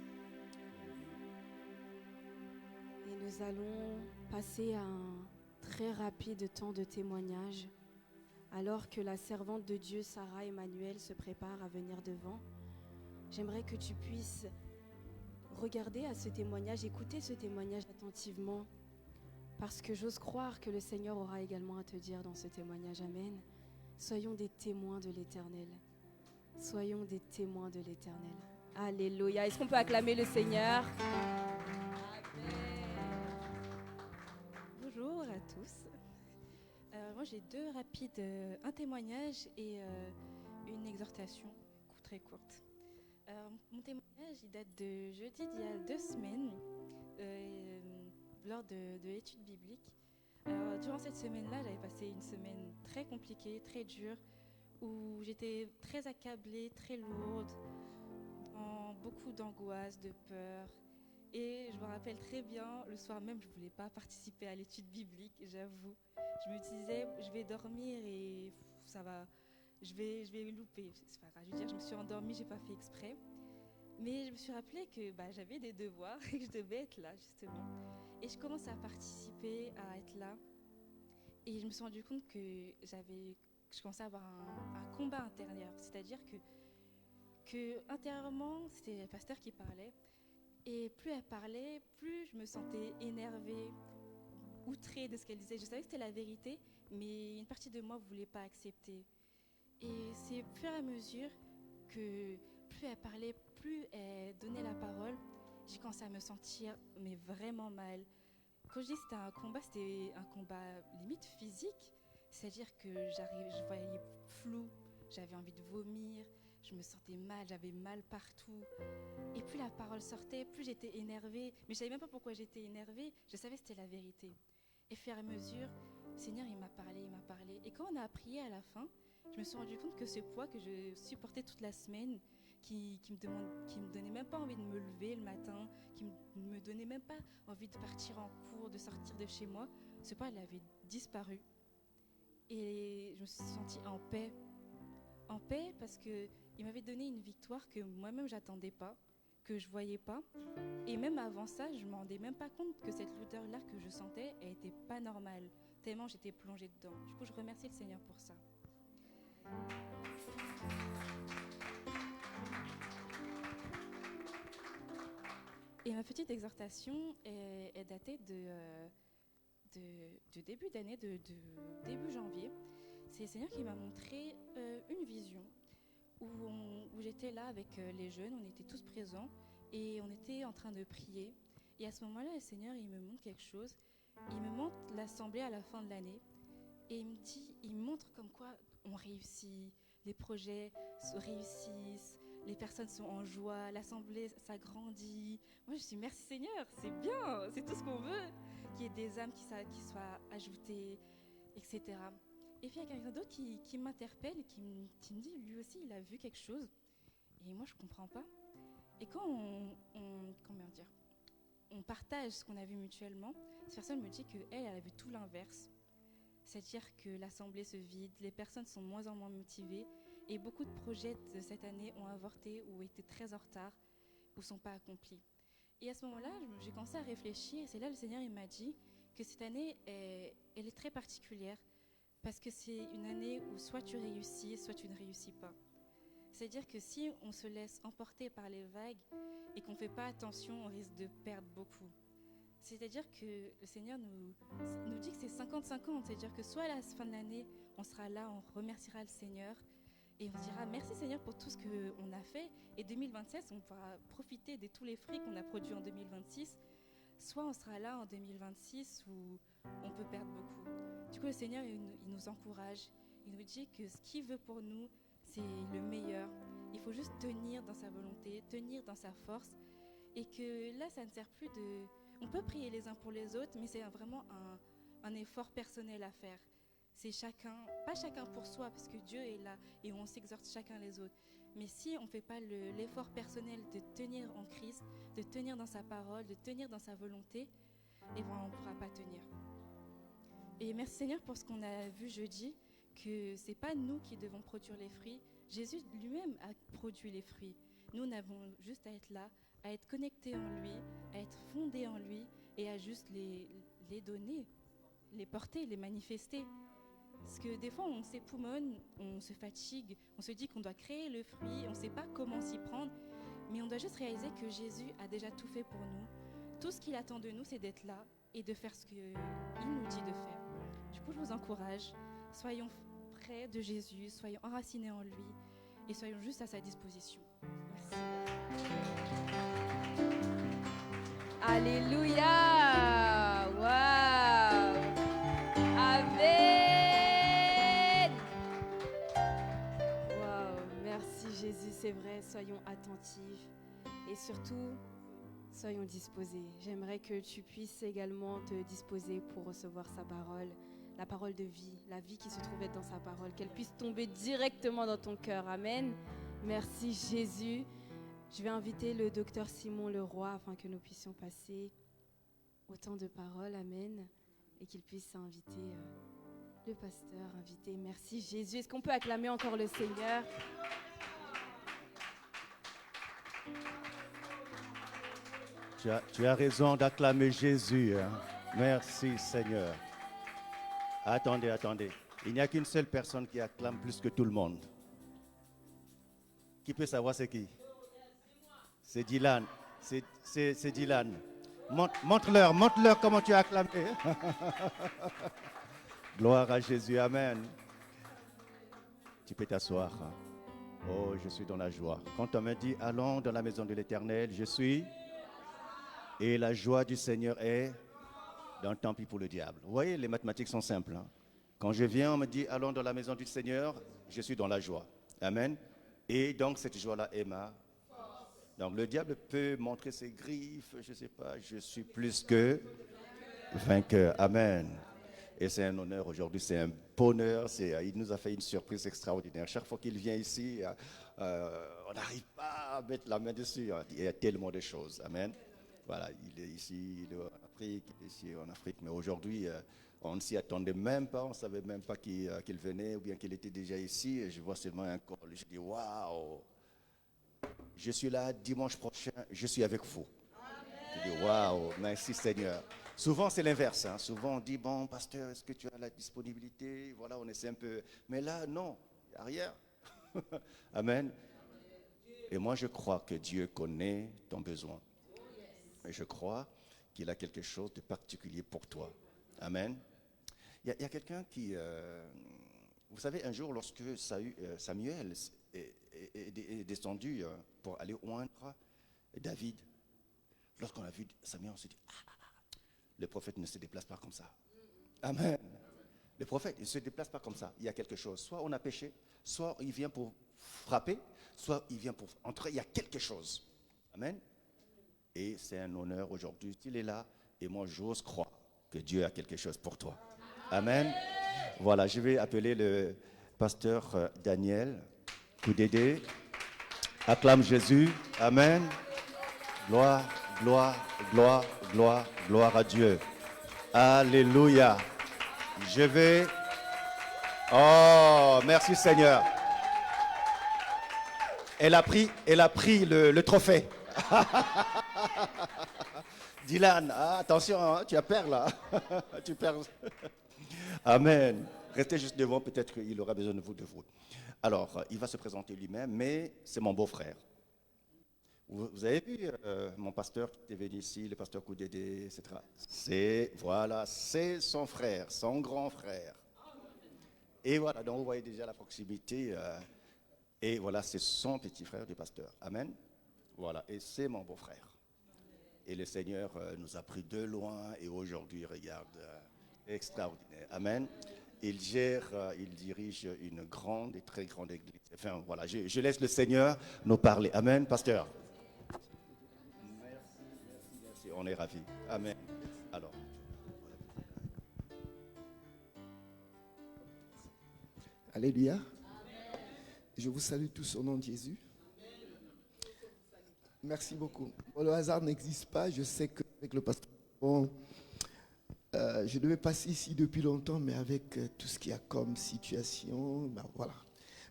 Et nous allons passer à un très rapide temps de témoignage. Alors que la servante de Dieu, Sarah Emmanuel, se prépare à venir devant. J'aimerais que tu puisses regarder à ce témoignage, écouter ce témoignage attentivement, parce que j'ose croire que le Seigneur aura également à te dire dans ce témoignage. Amen. Soyons des témoins de l'Éternel. Soyons des témoins de l'Éternel. Alléluia. Est-ce qu'on peut acclamer le Seigneur? Amen. Bonjour à tous. Moi j'ai deux rapides, un témoignage et une exhortation très courte. Mon témoignage, il date de jeudi d'il y a 2 semaines, lors de l'étude biblique. Durant cette semaine-là, j'avais passé une semaine très compliquée, très dure, où j'étais très accablée, très lourde, dans beaucoup d'angoisse, de peur. Et je me rappelle très bien, le soir même, je ne voulais pas participer à l'étude biblique, j'avoue. Je me disais, je vais dormir et ça va... Je vais louper, c'est pas grave. Je veux dire, je me suis endormie, j'ai pas fait exprès. Mais je me suis rappelé que j'avais des devoirs et que je devais être là, justement. Et je commence à participer, à être là. Et je me suis rendu compte que je commençais à avoir un combat intérieur. C'est-à-dire que intérieurement, c'était le pasteur qui parlait. Et plus elle parlait, plus je me sentais énervée, outrée de ce qu'elle disait. Je savais que c'était la vérité, mais une partie de moi ne voulait pas accepter. Et c'est au fur et à mesure que plus elle parlait, plus elle donnait la parole, j'ai commencé à me sentir mais vraiment mal. Quand je dis que c'était un combat limite physique, c'est-à-dire que je voyais flou, j'avais envie de vomir, je me sentais mal, j'avais mal partout. Et plus la parole sortait, plus j'étais énervée. Mais je ne savais même pas pourquoi j'étais énervée, je savais que c'était la vérité. Et au fur et à mesure, le Seigneur il m'a parlé. Et quand on a prié à la fin, je me suis rendu compte que ce poids que je supportais toute la semaine, qui me donnait même pas envie de me lever le matin, qui me donnait même pas envie de partir en cours, de sortir de chez moi, ce poids il avait disparu. Et je me suis sentie en paix. En paix parce qu'il m'avait donné une victoire que moi-même j'attendais pas, que je voyais pas. Et même avant ça, je ne me rendais même pas compte que cette lourdeur-là que je sentais, elle était pas normale, tellement j'étais plongée dedans. Du coup, je remercie le Seigneur pour ça. Et ma petite exhortation est datée de début d'année, de début janvier. C'est le Seigneur qui m'a montré une vision où j'étais là avec les jeunes, on était tous présents et on était en train de prier. Et à ce moment-là, le Seigneur, il me montre quelque chose. Il me montre l'assemblée à la fin de l'année et il me montre comme quoi on réussit, les projets se réussissent, les personnes sont en joie, l'assemblée s'agrandit. Moi, je suis merci Seigneur, c'est bien, c'est tout ce qu'on veut, qu'il y ait des âmes qui soient ajoutées, etc. Et puis il y a quelqu'un d'autre qui m'interpelle et qui me dit, lui aussi, il a vu quelque chose. Et moi, je ne comprends pas. Et quand on partage ce qu'on a vu mutuellement, cette personne me dit qu'elle a vu tout l'inverse. C'est-à-dire que l'assemblée se vide, les personnes sont de moins en moins motivées et beaucoup de projets de cette année ont avorté ou été très en retard ou ne sont pas accomplis. Et à ce moment-là, j'ai commencé à réfléchir et c'est là le Seigneur il m'a dit que cette année, elle est très particulière parce que c'est une année où soit tu réussis, soit tu ne réussis pas. C'est-à-dire que si on se laisse emporter par les vagues et qu'on ne fait pas attention, on risque de perdre beaucoup. C'est-à-dire que le Seigneur nous dit que c'est 50-50. C'est-à-dire que soit à la fin de l'année, on sera là, on remerciera le Seigneur et on dira merci Seigneur pour tout ce qu'on a fait. Et 2026, on pourra profiter de tous les fruits qu'on a produits en 2026. Soit on sera là en 2026 où on peut perdre beaucoup. Du coup, le Seigneur, il nous encourage. Il nous dit que ce qu'il veut pour nous, c'est le meilleur. Il faut juste tenir dans sa volonté, tenir dans sa force. Et que là, ça ne sert plus de... On peut prier les uns pour les autres, mais c'est vraiment un effort personnel à faire. C'est chacun, pas chacun pour soi, parce que Dieu est là et on s'exhorte chacun les autres. Mais si on ne fait pas l'effort personnel de tenir en Christ, de tenir dans sa parole, de tenir dans sa volonté, eh ben, on ne pourra pas tenir. Et merci Seigneur pour ce qu'on a vu jeudi, que ce n'est pas nous qui devons produire les fruits. Jésus lui-même a produit les fruits. Nous n'avons juste à être là, à être connectés en lui, à être fondés en lui et à juste les donner, les porter, les manifester. Parce que des fois, on s'époumonne, on se fatigue, on se dit qu'on doit créer le fruit, on ne sait pas comment s'y prendre, mais on doit juste réaliser que Jésus a déjà tout fait pour nous. Tout ce qu'il attend de nous, c'est d'être là et de faire ce qu'il nous dit de faire. Du coup, je vous encourage, soyons près de Jésus, soyons enracinés en lui et soyons juste à sa disposition. Merci. Alléluia! Waouh! Amen! Waouh! Merci Jésus, c'est vrai, soyons attentifs et surtout, soyons disposés. J'aimerais que tu puisses également te disposer pour recevoir sa parole, la parole de vie, la vie qui se trouvait dans sa parole, qu'elle puisse tomber directement dans ton cœur. Amen. Merci Jésus. Je vais inviter le docteur Simon Leroy afin que nous puissions passer au temps de parole. Amen. Et qu'il puisse inviter le pasteur, inviter. Merci Jésus. Est-ce qu'on peut acclamer encore le Seigneur? Tu as raison d'acclamer Jésus. Hein. Merci Seigneur. Attendez. Il n'y a qu'une seule personne qui acclame plus que tout le monde. Qui peut savoir c'est qui? C'est Dylan. C'est Dylan. Montre-leur comment tu as acclamé. Gloire à Jésus. Amen. Tu peux t'asseoir. Oh, je suis dans la joie. Quand on me dit allons dans la maison de l'Éternel, je suis. Et la joie du Seigneur est dans tant pis pour le diable. Vous voyez, les mathématiques sont simples. Hein? Quand je viens, on me dit allons dans la maison du Seigneur, je suis dans la joie. Amen. Et donc cette joie-là est ma. Donc le diable peut montrer ses griffes, je ne sais pas, je suis plus que vainqueur. Amen. Et c'est un honneur aujourd'hui, c'est un bonheur. Il nous a fait une surprise extraordinaire. Chaque fois qu'il vient ici, on n'arrive pas à mettre la main dessus. Il y a tellement de choses. Amen. Voilà, il est ici, il est en Afrique, il est ici en Afrique. Mais aujourd'hui, on ne s'y attendait même pas. On ne savait même pas qu'il venait ou bien qu'il était déjà ici. Et je vois seulement un col. Je dis, waouh! Je suis là dimanche prochain, je suis avec vous. Je dis, waouh, merci Seigneur. Souvent, c'est l'inverse. Hein. Souvent, on dit, bon, pasteur, est-ce que tu as la disponibilité? Voilà, on essaie un peu. Mais là, non, il n'y a rien. Amen. Et moi, je crois que Dieu connaît ton besoin. Et je crois qu'il a quelque chose de particulier pour toi. Amen. Il y a quelqu'un qui... vous savez, un jour, lorsque Samuel est descendu pour aller oindre David. Lorsqu'on a vu Samuel, on s'est dit, le prophète ne se déplace pas comme ça. Amen. Le prophète ne se déplace pas comme ça. Il y a quelque chose. Soit on a péché, soit il vient pour frapper, soit il vient pour entrer. Il y a quelque chose. Amen. Et c'est un honneur aujourd'hui qu'il est là. Et moi, j'ose croire que Dieu a quelque chose pour toi. Amen. Voilà, je vais appeler le pasteur Daniel Koudédé. Acclame Jésus. Amen. Gloire, gloire, gloire, gloire, gloire à Dieu. Alléluia. Je vais... Oh, merci Seigneur. Elle a pris le trophée. Dylan, attention, hein, tu as perdu là. Tu perds. Amen. Restez juste devant, peut-être qu'il aura besoin de vous. Alors, il va se présenter lui-même, mais c'est mon beau-frère. Vous avez vu mon pasteur qui est venu ici, le pasteur Koudédé, etc. C'est son frère, son grand frère. Et voilà, donc vous voyez déjà la proximité. Et voilà, c'est son petit frère du pasteur. Amen. Voilà, et c'est mon beau-frère. Et le Seigneur nous a pris de loin et aujourd'hui, regarde, extraordinaire. Amen. Il dirige une grande et très grande église. Enfin, voilà, je laisse le Seigneur nous parler. Amen, pasteur. Merci, on est ravis. Amen. Alors. Alléluia. Je vous salue tous au nom de Jésus. Merci beaucoup. Bon, le hasard n'existe pas. Je sais qu'avec le pasteur, je devais passer ici depuis longtemps, mais avec tout ce qu'il y a comme situation, ben voilà.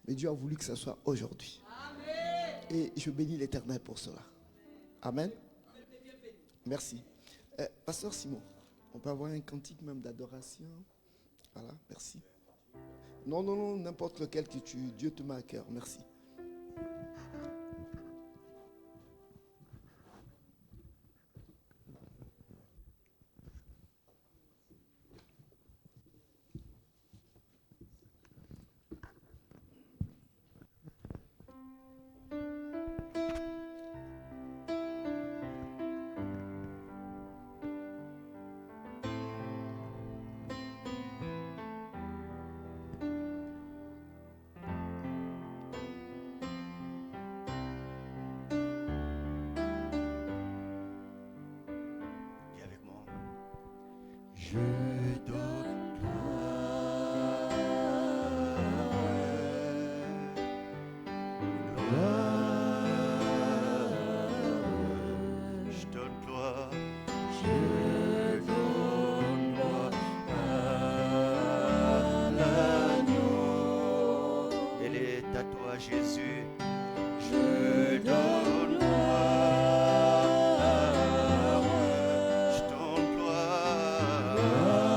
Mais Dieu a voulu que ça soit aujourd'hui. Et je bénis l'Éternel pour cela. Amen. Merci. Pasteur Simon, on peut avoir un cantique même d'adoration. Voilà, merci. Non, n'importe lequel que Dieu te met à cœur. Merci. Je donne gloire, je donne gloire, je donne gloire à l'agneau. Elle est à toi, Jésus. Je donne gloire, je donne gloire.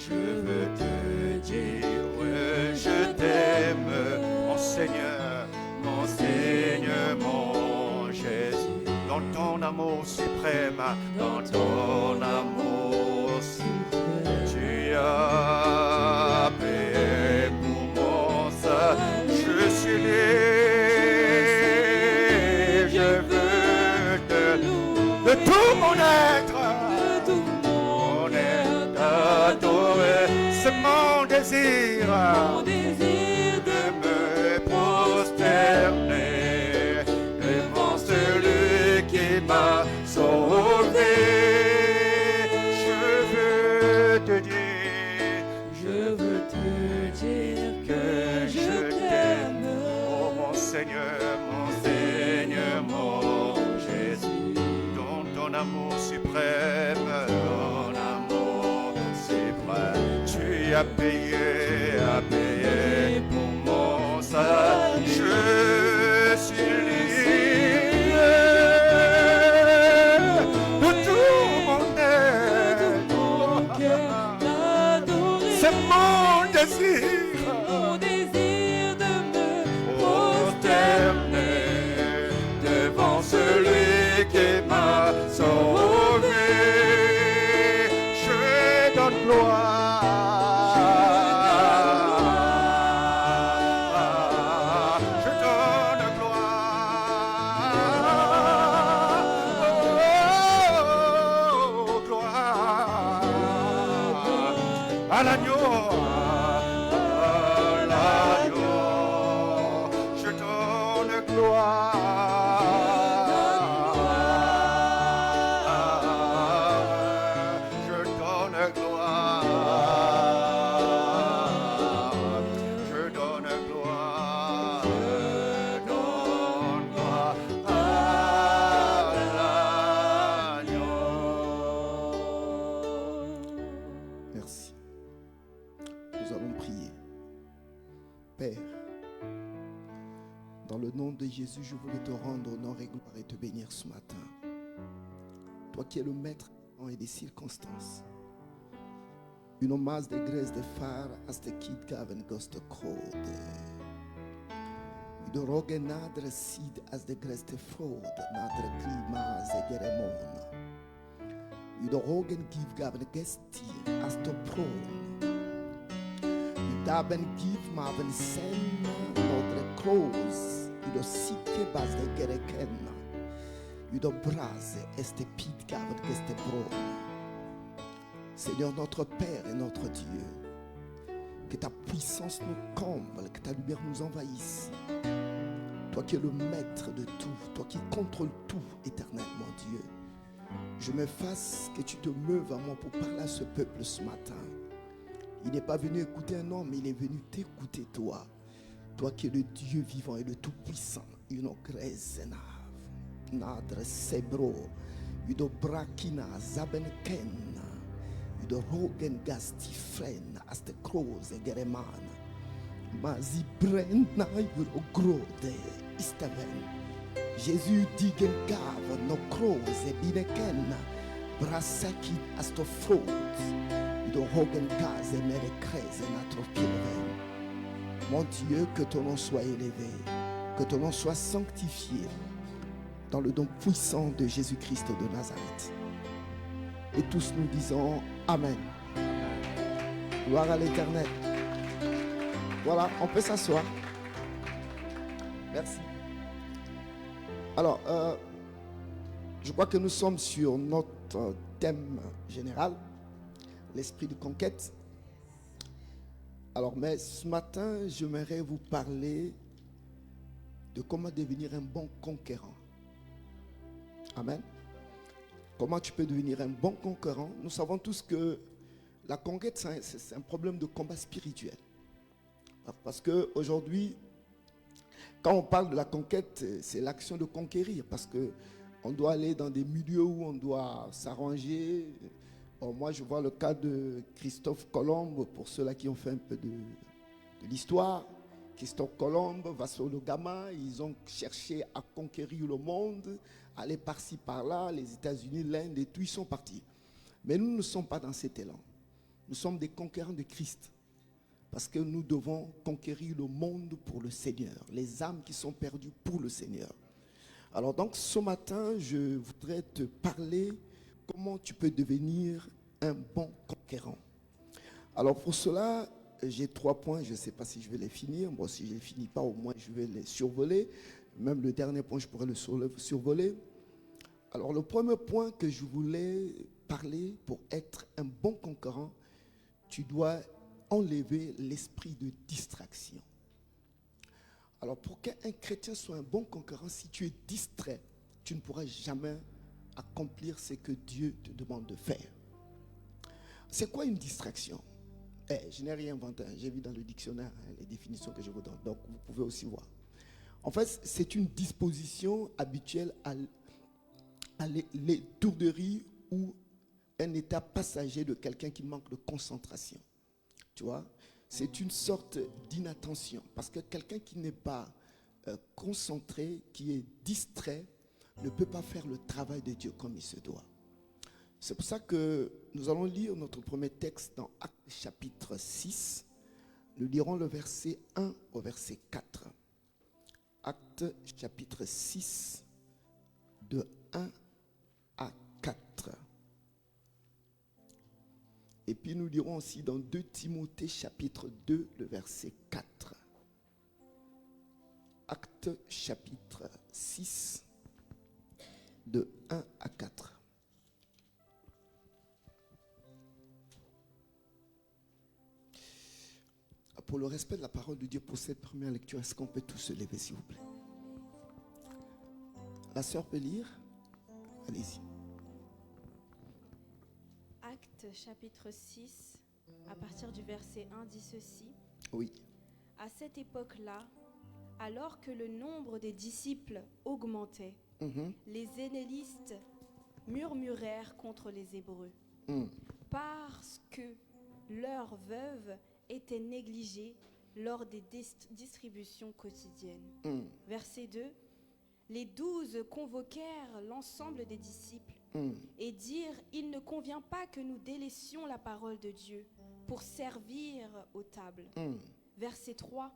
Je veux te dire, ouais, je t'aime, mon Seigneur, mon Jésus. Dans ton amour suprême, dans ton amour suprême, tu as payé pour mon salut. Je suis libre, je veux te de tout mon être, adorer, c'est mon désir de me prosterner devant celui qui m'a sauvé. Je veux te dire que je t'aime, oh mon Seigneur, mon Jésus, dans ton amour suprême. Tu as payé pour mon salut. Je suis libre de tout mon être. C'est mon désir de me prosterner devant celui qui m'a sauvé. Je donne gloire. Jésus, je voulais te rendre honneur et gloire et te bénir ce matin. Toi qui es le maître et des circonstances. Une hommage de grâce de far as de kid gaven goste krode. De rogen nadre sid as de grâce de fraude, nadre klima ze geremon. De rogen giv gaven gesti as de prone. Daben giv maven sen notre crows. Udo sikke bas de gereken. Udo brase este pit gaven geste prone. Seigneur notre Père et notre Dieu, que ta puissance nous comble, que ta lumière nous envahisse. Toi qui es le maître de tout, toi qui contrôles tout éternellement, Dieu. Je m'efface que tu te meuves à moi pour parler à ce peuple ce matin. Il n'est pas venu écouter un homme, il est venu t'écouter toi. Toi qui es le Dieu vivant et le Tout-Puissant. Uno grezenav, nadre sebro, udo brakina zabenken. De rogen gastifren as de kroze gereman. Mazi brenna yuro grode istaven. Jésus digen gav no kroze bineken. Brasaki as to frod. De rogen gaze mere kreze natro pilven. Mon Dieu, que ton nom soit élevé, que ton nom soit sanctifié dans le don puissant de Jésus-Christ de Nazareth. Et tous nous disons Amen. Gloire à l'Éternel. Voilà, on peut s'asseoir. Merci. Alors, je crois que nous sommes sur notre thème général, l'esprit de conquête. Alors, mais ce matin, j'aimerais vous parler de comment devenir un bon conquérant. Amen. Comment tu peux devenir un bon conquérant? Nous savons tous que la conquête, c'est un problème de combat spirituel. Parce qu'aujourd'hui, quand on parle de la conquête, c'est l'action de conquérir. Parce qu'on doit aller dans des milieux où on doit s'arranger. Bon, moi, je vois le cas de Christophe Colomb, pour ceux-là qui ont fait un peu de l'histoire. Christophe Colomb, Vasco da Gama, ils ont cherché à conquérir le monde, aller par-ci, par-là, les États-Unis, l'Inde et tout, ils sont partis. Mais nous ne sommes pas dans cet élan. Nous sommes des conquérants de Christ. Parce que nous devons conquérir le monde pour le Seigneur. Les âmes qui sont perdues pour le Seigneur. Alors donc ce matin, je voudrais te parler comment tu peux devenir un bon conquérant. Alors pour cela, j'ai 3 points. Je ne sais pas si je vais les finir. Bon, si je ne les finis pas, au moins je vais les survoler. Même le dernier point, je pourrais le survoler. Alors le premier point que je voulais parler, pour être un bon conquérant, tu dois enlever l'esprit de distraction. Alors pour qu'un chrétien soit un bon conquérant, si tu es distrait, tu ne pourras jamais accomplir ce que Dieu te demande de faire. C'est quoi une distraction? Je n'ai rien inventé, j'ai vu dans le dictionnaire les définitions que je vous donne, donc vous pouvez aussi voir. En fait, c'est une disposition habituelle à l'étourderie ou un état passager de quelqu'un qui manque de concentration. Tu vois, c'est une sorte d'inattention. Parce que quelqu'un qui n'est pas concentré, qui est distrait, ne peut pas faire le travail de Dieu comme il se doit. C'est pour ça que nous allons lire notre premier texte dans Actes chapitre 6. Nous lirons le verset 1 au verset 4. Actes chapitre 6, de 1 à 4. Et puis nous lirons aussi dans 2 Timothée chapitre 2, le verset 4. Actes chapitre 6, de 1 à 4. Pour le respect de la parole de Dieu, pour cette première lecture, est-ce qu'on peut tous se lever, s'il vous plaît? La sœur peut lire? Allez-y. Actes chapitre 6, à partir du verset 1, dit ceci. Oui. À cette époque-là, alors que le nombre des disciples augmentait, les zénélistes murmurèrent contre les Hébreux, parce que leurs veuves étaient négligées lors des distributions quotidiennes. Verset 2. Les 12 convoquèrent l'ensemble des disciples et dirent, il ne convient pas que nous délaissions la parole de Dieu pour servir aux tables. Verset 3.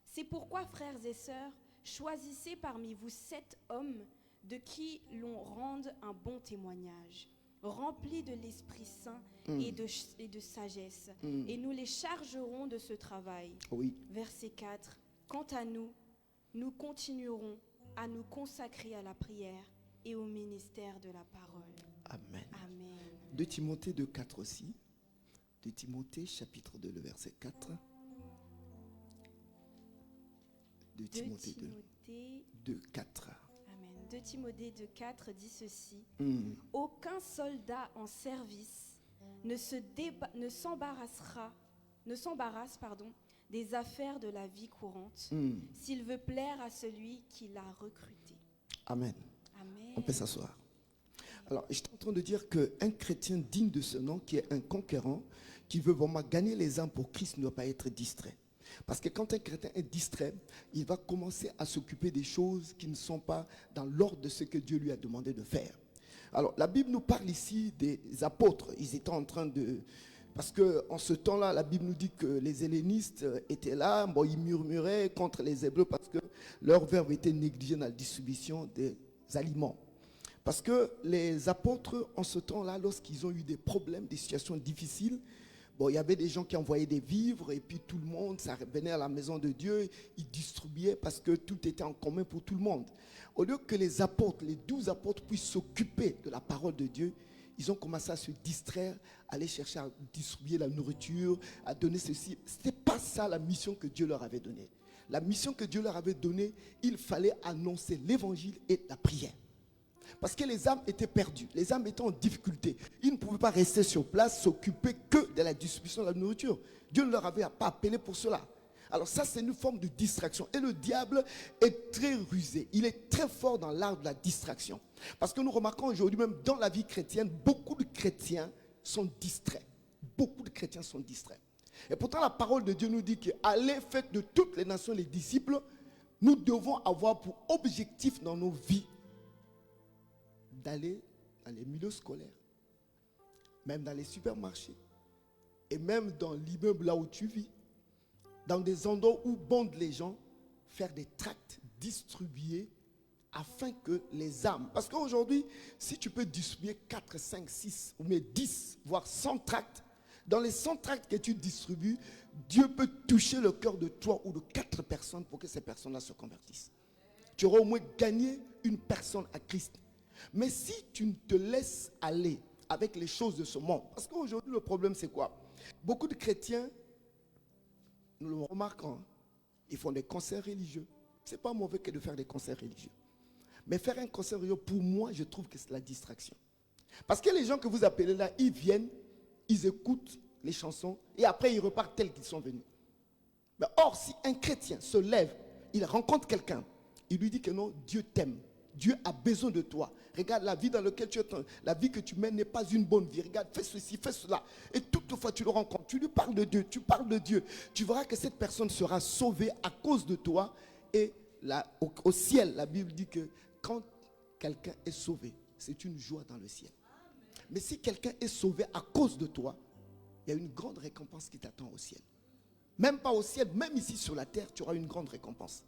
C'est pourquoi, frères et sœurs, choisissez parmi vous 7 hommes de qui l'on rende un bon témoignage, remplis de l'Esprit Saint et de sagesse, et nous les chargerons de ce travail. Oui. Verset 4. Quant à nous, nous continuerons à nous consacrer à la prière et au ministère de la parole. Amen. Amen. 2 Timothée 2, 4 aussi. 2 Timothée chapitre 2, le verset 4. 2 Timothée 2, 4. Amen. 2 Timothée 2, 4 dit ceci. Aucun soldat en service ne s'embarrasse des affaires de la vie courante, s'il veut plaire à celui qui l'a recruté. Amen. Amen. On peut s'asseoir. Alors, j'étais en train de dire qu'un chrétien digne de ce nom, qui est un conquérant, qui veut vraiment gagner les âmes pour Christ, ne doit pas être distrait. Parce que quand un chrétien est distrait, il va commencer à s'occuper des choses qui ne sont pas dans l'ordre de ce que Dieu lui a demandé de faire. Alors, la Bible nous parle ici des apôtres. Ils étaient en train de... Parce qu'en ce temps-là, la Bible nous dit que les hellénistes étaient là. Bon, ils murmuraient contre les Hébreux parce que leur verbe était négligé dans la distribution des aliments. Parce que les apôtres, en ce temps-là, lorsqu'ils ont eu des problèmes, des situations difficiles, bon, il y avait des gens qui envoyaient des vivres et puis tout le monde, ça revenait à la maison de Dieu, ils distribuaient parce que tout était en commun pour tout le monde. Au lieu que les apôtres, les 12 apôtres puissent s'occuper de la parole de Dieu, ils ont commencé à se distraire, à aller chercher à distribuer la nourriture, à donner ceci. Ce n'était pas ça la mission que Dieu leur avait donnée. La mission que Dieu leur avait donnée, il fallait annoncer l'évangile et la prière. Parce que les âmes étaient perdues, les âmes étaient en difficulté. Ils ne pouvaient pas rester sur place, s'occuper que de la distribution de la nourriture. Dieu ne leur avait pas appelé pour cela. Alors ça, c'est une forme de distraction. Et le diable est très rusé. Il est très fort dans l'art de la distraction. Parce que nous remarquons aujourd'hui, même dans la vie chrétienne, beaucoup de chrétiens sont distraits. Beaucoup de chrétiens sont distraits. Et pourtant, la parole de Dieu nous dit que allez, faites de toutes les nations les disciples. Nous devons avoir pour objectif dans nos vies d'aller dans les milieux scolaires, même dans les supermarchés, Et même dans l'immeuble là où tu vis, dans des endroits où bondent les gens, faire des tracts distribués afin que les âmes... Parce qu'aujourd'hui, si tu peux distribuer 4, 5, 6, ou même 10, voire 100 tracts, dans les 100 tracts que tu distribues, Dieu peut toucher le cœur de 3 ou de 4 personnes pour que ces personnes-là se convertissent. Tu auras au moins gagné une personne à Christ. Mais si tu ne te laisses aller avec les choses de ce monde, parce qu'aujourd'hui le problème c'est quoi? Beaucoup de chrétiens, nous le remarquons, hein, ils font des concerts religieux. C'est pas mauvais que de faire des concerts religieux. Mais faire un concert religieux, pour moi, je trouve que c'est la distraction. Parce que les gens que vous appelez là, ils viennent, ils écoutent les chansons et après ils repartent tels qu'ils sont venus. Mais or, si un chrétien se lève, il rencontre quelqu'un, il lui dit que non, Dieu t'aime. Dieu a besoin de toi. Regarde, la vie dans laquelle tu es, la vie que tu mènes n'est pas une bonne vie. Regarde, fais ceci, fais cela. Et toutefois, tu le rencontres, tu lui parles de Dieu, tu parles de Dieu. Tu verras que cette personne sera sauvée à cause de toi. Et là, au ciel, la Bible dit que quand quelqu'un est sauvé, c'est une joie dans le ciel. Mais si quelqu'un est sauvé à cause de toi, il y a une grande récompense qui t'attend au ciel. Même pas au ciel, même ici sur la terre, tu auras une grande récompense.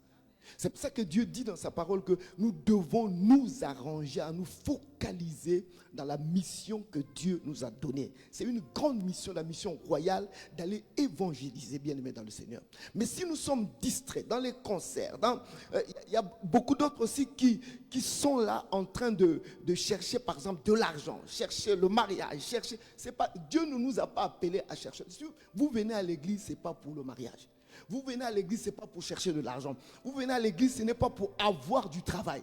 C'est pour ça que Dieu dit dans sa parole que nous devons nous arranger à nous focaliser dans la mission que Dieu nous a donnée. C'est une grande mission, la mission royale d'aller évangéliser, bien aimé dans le Seigneur. Mais si nous sommes distraits dans les concerts, il y a beaucoup d'autres aussi qui sont là en train de chercher par exemple de l'argent, chercher le mariage, c'est pas, Dieu ne nous a pas appelés à chercher. Si vous venez à l'église, ce n'est pas pour le mariage. Vous venez à l'église, ce n'est pas pour chercher de l'argent. Vous venez à l'église, ce n'est pas pour avoir du travail.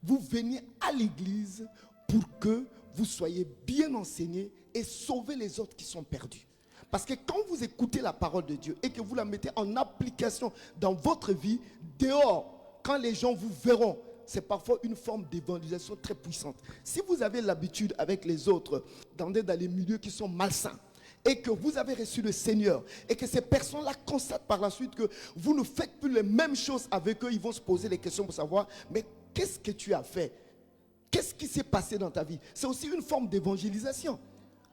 Vous venez à l'église pour que vous soyez bien enseignés et sauver les autres qui sont perdus. Parce que quand vous écoutez la parole de Dieu et que vous la mettez en application dans votre vie, dehors, quand les gens vous verront, c'est parfois une forme d'évangélisation très puissante. Si vous avez l'habitude avec les autres d'entrer dans les milieux qui sont malsains, et que vous avez reçu le Seigneur et que ces personnes-là constatent par la suite que vous ne faites plus les mêmes choses avec eux, ils vont se poser des questions pour savoir, mais qu'est-ce que tu as fait? Qu'est-ce qui s'est passé dans ta vie? C'est aussi une forme d'évangélisation.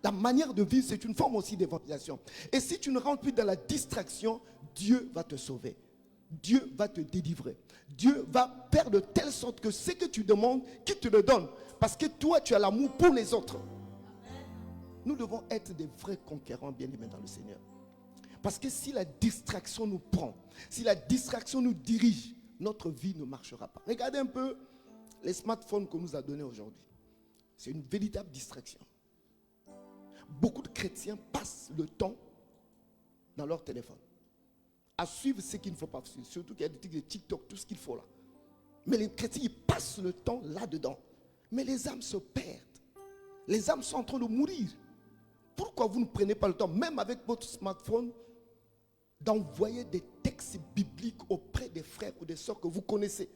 La manière de vivre, c'est une forme aussi d'évangélisation. Et si tu ne rentres plus dans la distraction, Dieu va te sauver. Dieu va te délivrer. Dieu va faire de telle sorte que ce que tu demandes, qu'il te le donne. Parce que toi, tu as l'amour pour les autres. Nous devons être des vrais conquérants bien-aimés dans le Seigneur. Parce que si la distraction nous prend, si la distraction nous dirige, notre vie ne marchera pas. Regardez un peu les smartphones qu'on nous a donnés aujourd'hui. C'est une véritable distraction. Beaucoup de chrétiens passent le temps dans leur téléphone à suivre ce qu'il ne faut pas suivre. Surtout qu'il y a des trucs de TikTok, tout ce qu'il faut là. Mais les chrétiens, ils passent le temps là-dedans. Mais les âmes se perdent. Les âmes sont en train de mourir. Pourquoi vous ne prenez pas le temps, même avec votre smartphone, d'envoyer des textes bibliques auprès des frères ou des sœurs que vous connaissez?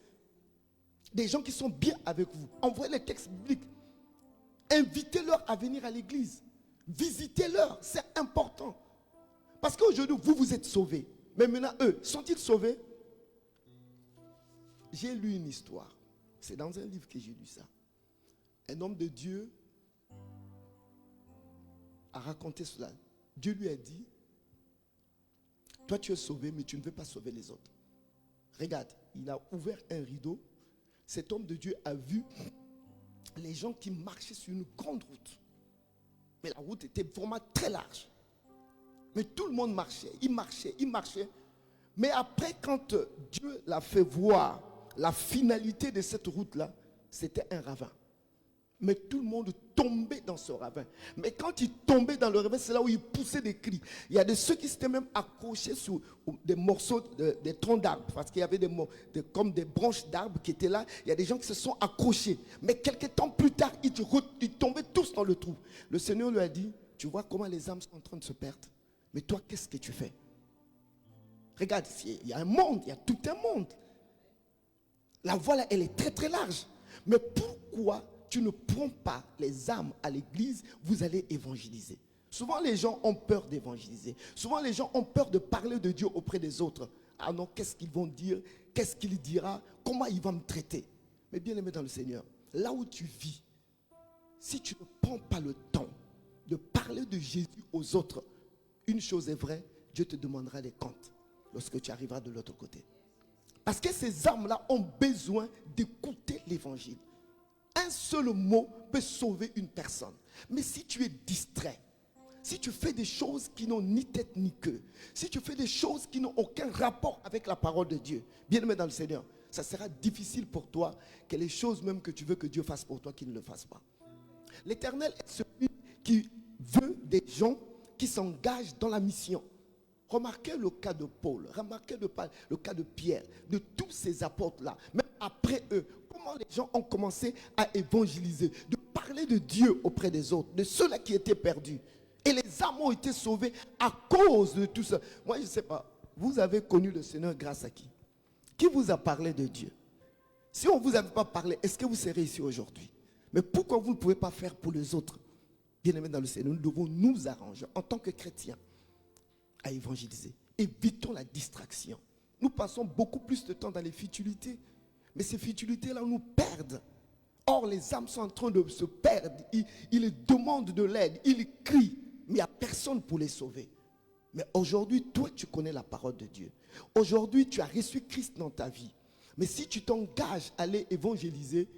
Des gens qui sont bien avec vous. Envoyez les textes bibliques. Invitez-leur à venir à l'église. Visitez-leur. C'est important. Parce qu'aujourd'hui, vous êtes sauvés. Mais maintenant, eux, sont-ils sauvés? J'ai lu une histoire. C'est dans un livre que j'ai lu ça. Un homme de Dieu a raconté cela. Dieu lui a dit, toi tu es sauvé, mais tu ne veux pas sauver les autres. Regarde, il a ouvert un rideau. Cet homme de Dieu a vu les gens qui marchaient sur une grande route. Mais la route était vraiment très large. Mais tout le monde marchait, il marchait. Mais après, quand Dieu l'a fait voir la finalité de cette route-là, c'était un ravin. Mais tout le monde tombait dans ce ravin. Mais quand il tombait dans le ravin, c'est là où il poussait des cris. Il y a de ceux qui s'étaient même accrochés sur des morceaux, des troncs d'arbres. Parce qu'il y avait comme des branches d'arbres qui étaient là. Il y a des gens qui se sont accrochés. Mais quelques temps plus tard, ils tombaient tous dans le trou. Le Seigneur lui a dit, tu vois comment les âmes sont en train de se perdre. Mais toi, qu'est-ce que tu fais? Regarde, il y a un monde, il y a tout un monde. La voie là, elle est très très large. Mais pourquoi tu ne prends pas les âmes à l'église, vous allez évangéliser? Souvent les gens ont peur d'évangéliser. Souvent les gens ont peur de parler de Dieu auprès des autres. Ah non, qu'est-ce qu'ils vont dire? Qu'est-ce qu'il dira? Comment il va me traiter? Mais bien aimé dans le Seigneur, là où tu vis, si tu ne prends pas le temps de parler de Jésus aux autres, une chose est vraie, Dieu te demandera des comptes lorsque tu arriveras de l'autre côté. Parce que ces âmes-là ont besoin d'écouter l'évangile. Un seul mot peut sauver une personne. Mais si tu es distrait, si tu fais des choses qui n'ont ni tête ni queue, si tu fais des choses qui n'ont aucun rapport avec la parole de Dieu, bien-aimé dans le Seigneur, ça sera difficile pour toi que les choses même que tu veux que Dieu fasse pour toi, qu'il ne le fasse pas. L'Éternel est celui qui veut des gens qui s'engagent dans la mission. Remarquez le cas de Paul, remarquez le cas de Pierre, de tous ces apôtres-là. Même après eux, comment les gens ont commencé à évangéliser, de parler de Dieu auprès des autres, de ceux-là qui étaient perdus. Et les âmes ont été sauvées à cause de tout ça. Moi, je ne sais pas, vous avez connu le Seigneur grâce à qui? Qui vous a parlé de Dieu? Si on ne vous avait pas parlé, est-ce que vous serez ici aujourd'hui? Mais pourquoi vous ne pouvez pas faire pour les autres? Bien-aimés dans le Seigneur, nous devons nous arranger en tant que chrétiens à évangéliser. Évitons la distraction. Nous passons beaucoup plus de temps dans les futilités. Mais ces futilités-là nous perdent. Or, les âmes sont en train de se perdre. Ils demandent de l'aide. Ils crient. Mais il n'y a personne pour les sauver. Mais aujourd'hui, toi, tu connais la parole de Dieu. Aujourd'hui, tu as reçu Christ dans ta vie. Mais si tu t'engages à aller évangéliser,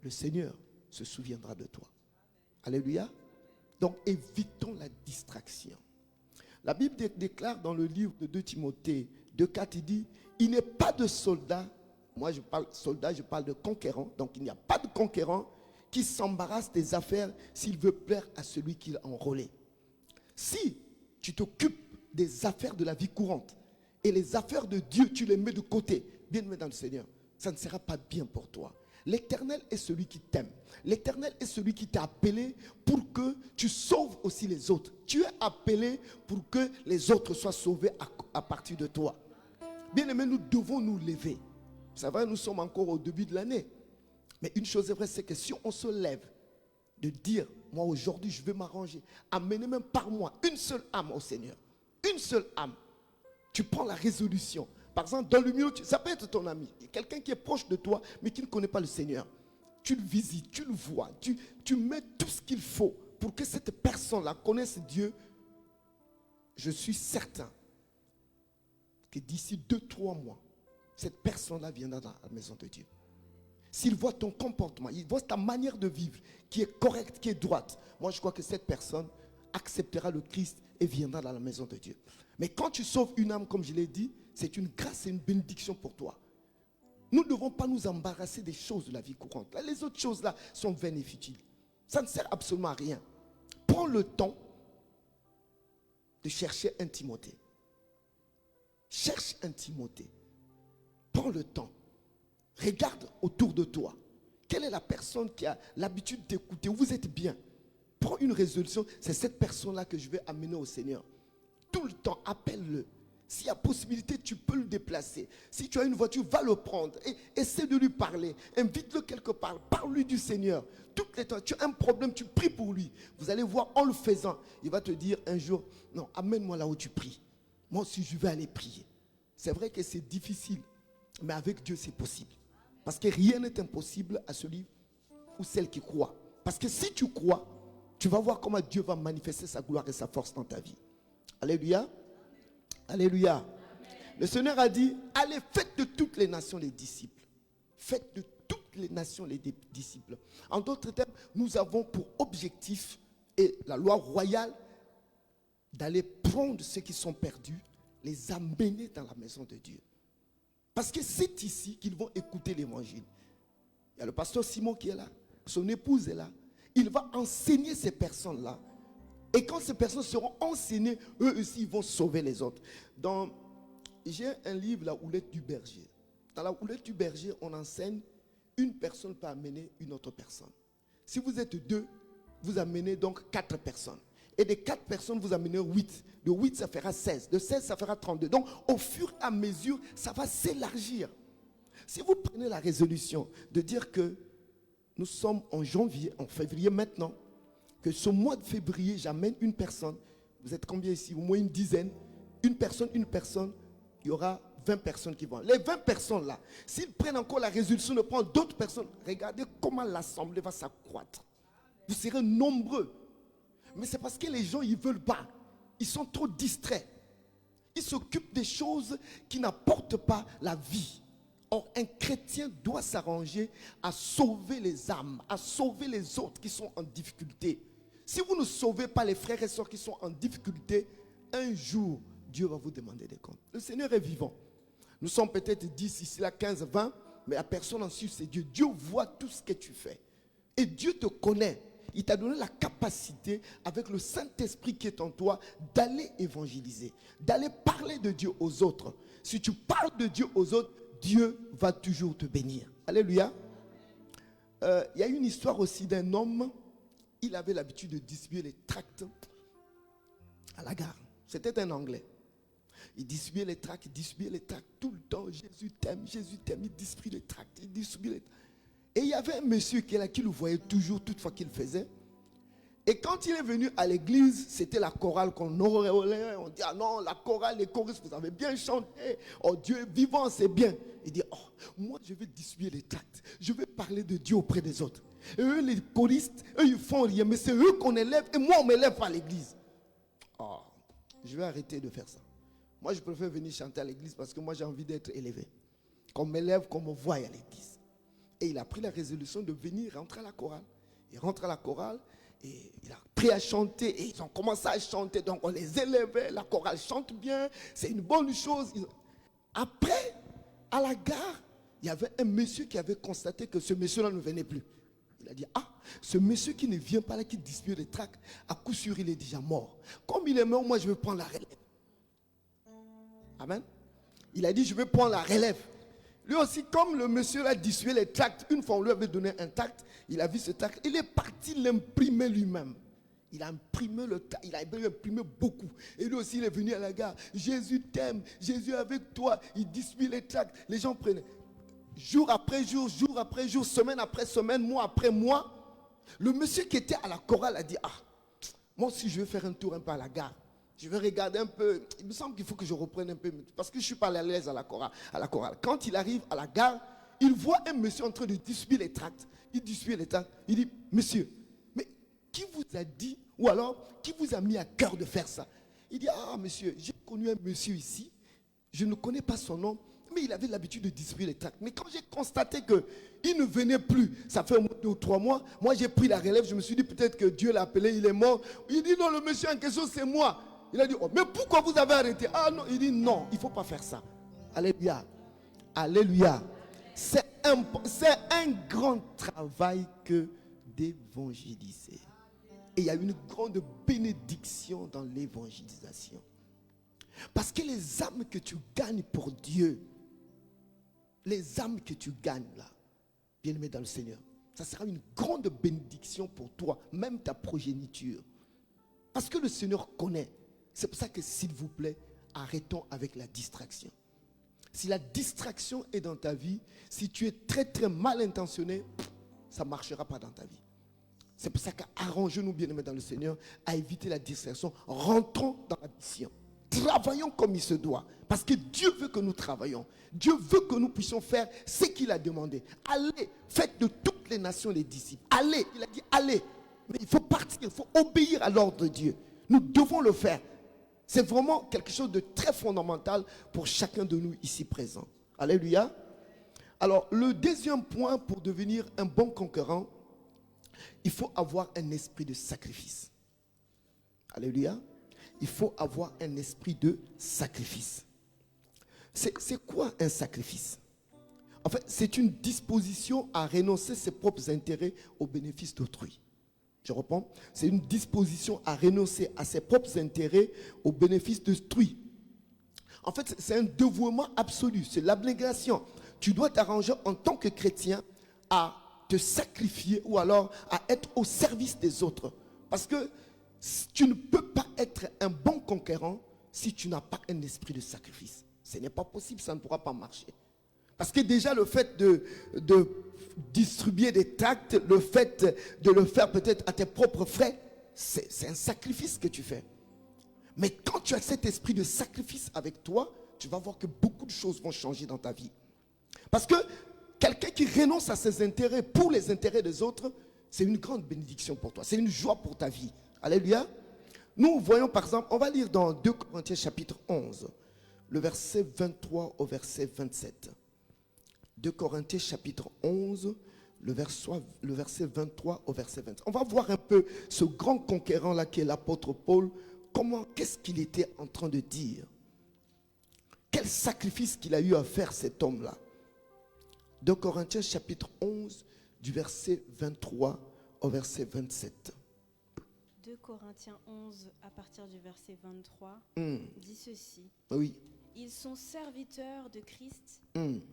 le Seigneur se souviendra de toi. Alléluia. Donc, évitons la distraction. La Bible déclare dans le livre de 2 Timothée 2,4, il dit, il n'est pas de soldat, moi je parle soldat, je parle de conquérant, donc il n'y a pas de conquérant qui s'embarrasse des affaires s'il veut plaire à celui qui l'a enrôlé. Si tu t'occupes des affaires de la vie courante et les affaires de Dieu, tu les mets de côté, bien-aimé dans le Seigneur, ça ne sera pas bien pour toi. L'Éternel est celui qui t'aime. L'Éternel est celui qui t'a appelé pour que tu sauves aussi les autres. Tu es appelé pour que les autres soient sauvés à partir de toi. Bien-aimés, nous devons nous lever. C'est vrai, nous sommes encore au début de l'année. Mais une chose est vraie, c'est que si on se lève, de dire, moi aujourd'hui je vais m'arranger, amener même par moi une seule âme au Seigneur. Une seule âme. Tu prends la résolution. Par exemple, dans le milieu, ça peut être ton ami, quelqu'un qui est proche de toi, mais qui ne connaît pas le Seigneur. Tu le visites, tu le vois, tu mets tout ce qu'il faut pour que cette personne-là connaisse Dieu. Je suis certain que d'ici 2-3 mois, cette personne-là viendra dans la maison de Dieu. S'il voit ton comportement, il voit ta manière de vivre qui est correcte, qui est droite, moi je crois que cette personne acceptera le Christ et viendra dans la maison de Dieu. Mais quand tu sauves une âme, comme je l'ai dit, c'est une grâce et une bénédiction pour toi. Nous ne devons pas nous embarrasser des choses de la vie courante. Là, les autres choses là sont vaines et futiles. Ça ne sert absolument à rien. Prends le temps de chercher un Timothée. Cherche un Timothée. Prends le temps. Regarde autour de toi. Quelle est la personne qui a l'habitude d'écouter? Vous êtes bien. Prends une résolution. C'est cette personne-là que je vais amener au Seigneur. Tout le temps, appelle-le. S'il y a possibilité, tu peux le déplacer. Si tu as une voiture, va le prendre et essaie de lui parler. Invite-le quelque part. Parle-lui du Seigneur. Toutes les temps, tu as un problème, tu pries pour lui. Vous allez voir, en le faisant, il va te dire un jour, non, amène-moi là où tu pries. Moi aussi, je vais aller prier. C'est vrai que c'est difficile, mais avec Dieu, c'est possible. Parce que rien n'est impossible à celui ou celle qui croit. Parce que si tu crois, tu vas voir comment Dieu va manifester sa gloire et sa force dans ta vie. Alléluia. Alléluia. Amen. Le Seigneur a dit, allez, faites de toutes les nations les disciples. Faites de toutes les nations les disciples. En d'autres termes, nous avons pour objectif, et la loi royale, d'aller prendre ceux qui sont perdus, les amener dans la maison de Dieu. Parce que c'est ici qu'ils vont écouter l'évangile. Il y a le pasteur Simon qui est là, son épouse est là. Il va enseigner ces personnes-là. Et quand ces personnes seront enseignées, eux aussi, ils vont sauver les autres. J'ai un livre, La houlette du berger. Dans La houlette du berger, on enseigne, une personne peut amener une autre personne. Si vous êtes 2, vous amenez donc 4 personnes. Et des 4 personnes, vous amenez 8. De 8, ça fera 16. De 16, ça fera 32. Donc, au fur et à mesure, ça va s'élargir. Si vous prenez la résolution de dire que nous sommes en janvier, en février maintenant, que ce mois de février, j'amène une personne. Vous êtes combien ici? Au moins une dizaine. Une personne. Il y aura 20 personnes qui vont. Les 20 personnes là, s'ils prennent encore la résolution de prendre d'autres personnes, regardez comment l'assemblée va s'accroître. Vous serez nombreux. Mais c'est parce que les gens, ils ne veulent pas. ils sont trop distraits. Ils s'occupent des choses qui n'apportent pas la vie. Or, un chrétien doit s'arranger à sauver les âmes, à sauver les autres qui sont en difficulté. Si vous ne sauvez pas les frères et sœurs qui sont en difficulté, un jour, Dieu va vous demander des comptes. Le Seigneur est vivant. Nous sommes peut-être 10 ici, là, 15, 20, mais la personne en suivre, c'est Dieu. Dieu voit tout ce que tu fais. Et Dieu te connaît. Il t'a donné la capacité, avec le Saint-Esprit qui est en toi, d'aller évangéliser, d'aller parler de Dieu aux autres. Si tu parles de Dieu aux autres, Dieu va toujours te bénir. Alléluia. Il y a une histoire aussi d'un homme. Il avait l'habitude de distribuer les tracts à la gare. C'était un Anglais. Il distribuait les tracts tout le temps. Jésus t'aime, il distribue les tracts, il distribue les tracts. Et il y avait un monsieur qui est là, qui le voyait toujours, toutefois qu'il faisait. Et quand il est venu à l'église, c'était la chorale qu'on aurait. On dit, ah non, la chorale, les choristes, vous avez bien chanté. Oh, Dieu est vivant, c'est bien. Il dit, oh, moi je vais distribuer les tracts. Je vais parler de Dieu auprès des autres. Et eux, les choristes, eux, ils font rien. Mais c'est eux qu'on élève et moi, on m'élève pas à l'église. Oh, je vais arrêter de faire ça. Moi, je préfère venir chanter à l'église parce que moi, j'ai envie d'être élevé. Qu'on m'élève, qu'on me voie à l'église. Et il a pris la résolution de venir rentrer à la chorale. Il rentre à la chorale et il a pris à chanter. Et ils ont commencé à chanter. Donc, on les élevait. La chorale chante bien. C'est une bonne chose. Après, à la gare, il y avait un monsieur qui avait constaté que ce monsieur-là ne venait plus. Il a dit, ah, ce monsieur qui ne vient pas là, qui distribue les tracts, à coup sûr, il est déjà mort. Comme il est mort, moi, je vais prendre la relève. Amen. Il a dit, je vais prendre la relève. Lui aussi, comme le monsieur a distribué les tracts, une fois on lui avait donné un tract, il a vu ce tract, il est parti l'imprimer lui-même. Il a imprimé le tract, il a imprimé beaucoup. Et lui aussi, il est venu à la gare. Jésus t'aime, Jésus est avec toi. Il distribue les tracts. Les gens prenaient. Jour après jour, semaine après semaine, mois après mois. Le monsieur qui était à la chorale a dit, ah, moi aussi je vais faire un tour un peu à la gare. Je vais regarder un peu. Il me semble qu'il faut que je reprenne un peu. Parce que je ne suis pas à l'aise à la chorale. Quand il arrive à la gare, il voit un monsieur en train de distribuer les tracts. Il distribue les tracts. Il dit, monsieur, mais qui vous a dit, ou alors, qui vous a mis à cœur de faire ça? Il dit, ah monsieur, j'ai connu un monsieur ici. Je ne connais pas son nom, mais il avait l'habitude de distribuer les tracts. Mais quand j'ai constaté qu'il ne venait plus, ça fait 2 ou 3 mois, moi j'ai pris la relève. Je me suis dit, peut-être que Dieu l'a appelé, il est mort. Il dit, non, le monsieur en question, c'est moi. Il a dit, oh, mais pourquoi vous avez arrêté? Ah non, il dit, non, il ne faut pas faire ça. Alléluia. Alléluia. C'est un grand travail que d'évangéliser. Et il y a une grande bénédiction dans l'évangélisation. Parce que les âmes que tu gagnes pour Dieu, les âmes que tu gagnes là, bien-aimé dans le Seigneur, ça sera une grande bénédiction pour toi, même ta progéniture. Parce que le Seigneur connaît. C'est pour ça que, s'il vous plaît, arrêtons avec la distraction. Si la distraction est dans ta vie, si tu es très très mal intentionné, ça ne marchera pas dans ta vie. C'est pour ça qu'arrangeons-nous, bien-aimés dans le Seigneur, à éviter la distraction. Rentrons dans la mission. Travaillons comme il se doit. Parce que Dieu veut que nous travaillions. Dieu veut que nous puissions faire ce qu'il a demandé. Allez, faites de toutes les nations les disciples. Allez, il a dit allez. Mais il faut partir, il faut obéir à l'ordre de Dieu. Nous devons le faire. C'est vraiment quelque chose de très fondamental pour chacun de nous ici présents. Alléluia. Alors, le deuxième point pour devenir un bon conquérant, il faut avoir un esprit de sacrifice. Alléluia. Il faut avoir un esprit de sacrifice. C'est quoi un sacrifice? En fait, c'est une disposition à renoncer ses propres intérêts au bénéfice d'autrui. Je reprends. C'est une disposition à renoncer à ses propres intérêts au bénéfice d'autrui. En fait, c'est un dévouement absolu. C'est l'abnégation. Tu dois t'arranger en tant que chrétien à te sacrifier ou alors à être au service des autres. Parce que tu ne peux pas être un bon conquérant si tu n'as pas un esprit de sacrifice. Ce n'est pas possible, ça ne pourra pas marcher. Parce que déjà le fait de distribuer des tracts, le fait de le faire peut-être à tes propres frais, c'est un sacrifice que tu fais. Mais quand tu as cet esprit de sacrifice avec toi, tu vas voir que beaucoup de choses vont changer dans ta vie. Parce que quelqu'un qui renonce à ses intérêts pour les intérêts des autres, c'est une grande bénédiction pour toi. C'est une joie pour ta vie. Alléluia. Nous voyons par exemple, on va lire dans 2 Corinthiens chapitre 11, le verset 23 au verset 27. 2 Corinthiens chapitre 11, le verset 23 au verset 27. On va voir un peu ce grand conquérant là qui est l'apôtre Paul, qu'est-ce qu'il était en train de dire. Quel sacrifice qu'il a eu à faire cet homme-là. 2 Corinthiens chapitre 11, du verset 23 au verset 27. 2 Corinthiens 11, à partir du verset 23, dit ceci. Oui. Ils sont serviteurs de Christ.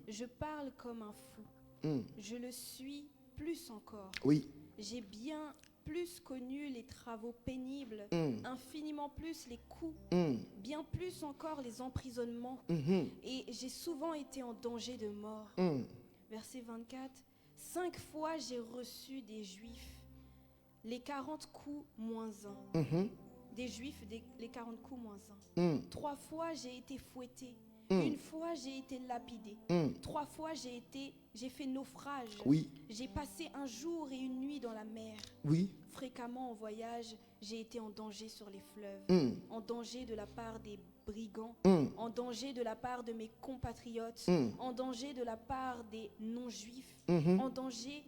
Je parle comme un fou. Je le suis plus encore. Oui. J'ai bien plus connu les travaux pénibles, infiniment plus les coups, bien plus encore les emprisonnements. Et j'ai souvent été en danger de mort. Verset 24. 5 fois j'ai reçu des Juifs les 40 coups moins 1. Des Juifs, les 40 coups moins 1. 3 fois j'ai été fouetté. Une fois j'ai été lapidé. 3 fois j'ai fait naufrage. Oui. J'ai passé un jour et une nuit dans la mer. Oui. Fréquemment en voyage, j'ai été en danger sur les fleuves, en danger de la part des brigands, en danger de la part de mes compatriotes, en danger de la part des non-juifs, en danger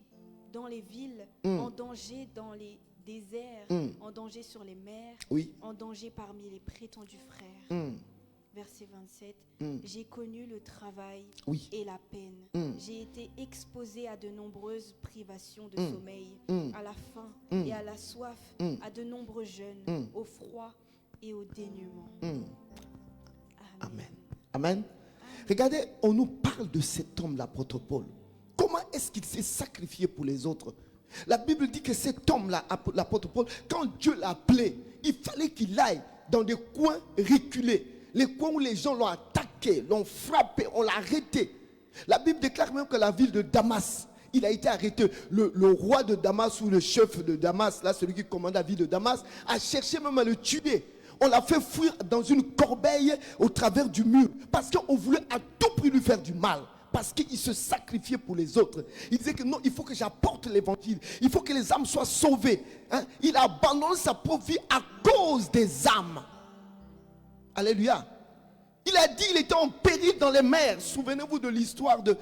dans les villes, en danger dans les déserts, en danger sur les mers, Oui. en danger parmi les prétendus frères. Verset 27, j'ai connu le travail Oui. et la peine. J'ai été exposé à de nombreuses privations de sommeil, à la faim et à la soif, à de nombreux jeûnes, au froid et au dénuement. Amen. Amen. Regardez, on nous parle de cet homme, l'apôtre Paul. Comment est-ce qu'il s'est sacrifié pour les autres? La Bible dit que cet homme-là, l'apôtre Paul, quand Dieu l'a appelé, il fallait qu'il aille dans des coins reculés. Les coins où les gens l'ont attaqué, l'ont frappé, on l'a arrêté. La Bible déclare même que la ville de Damas, il a été arrêté. Le roi de Damas ou le chef de Damas, là, celui qui commande la ville de Damas, a cherché même à le tuer. On l'a fait fuir dans une corbeille au travers du mur. Parce qu'on voulait à tout prix lui faire du mal. Parce qu'il se sacrifiait pour les autres. Il disait que non, il faut que j'apporte l'évangile. Il faut que les âmes soient sauvées. Il a abandonné sa pauvre vie à cause des âmes. Alléluia. Il a dit qu'il était en péril dans les mers. Souvenez-vous de l'histoire de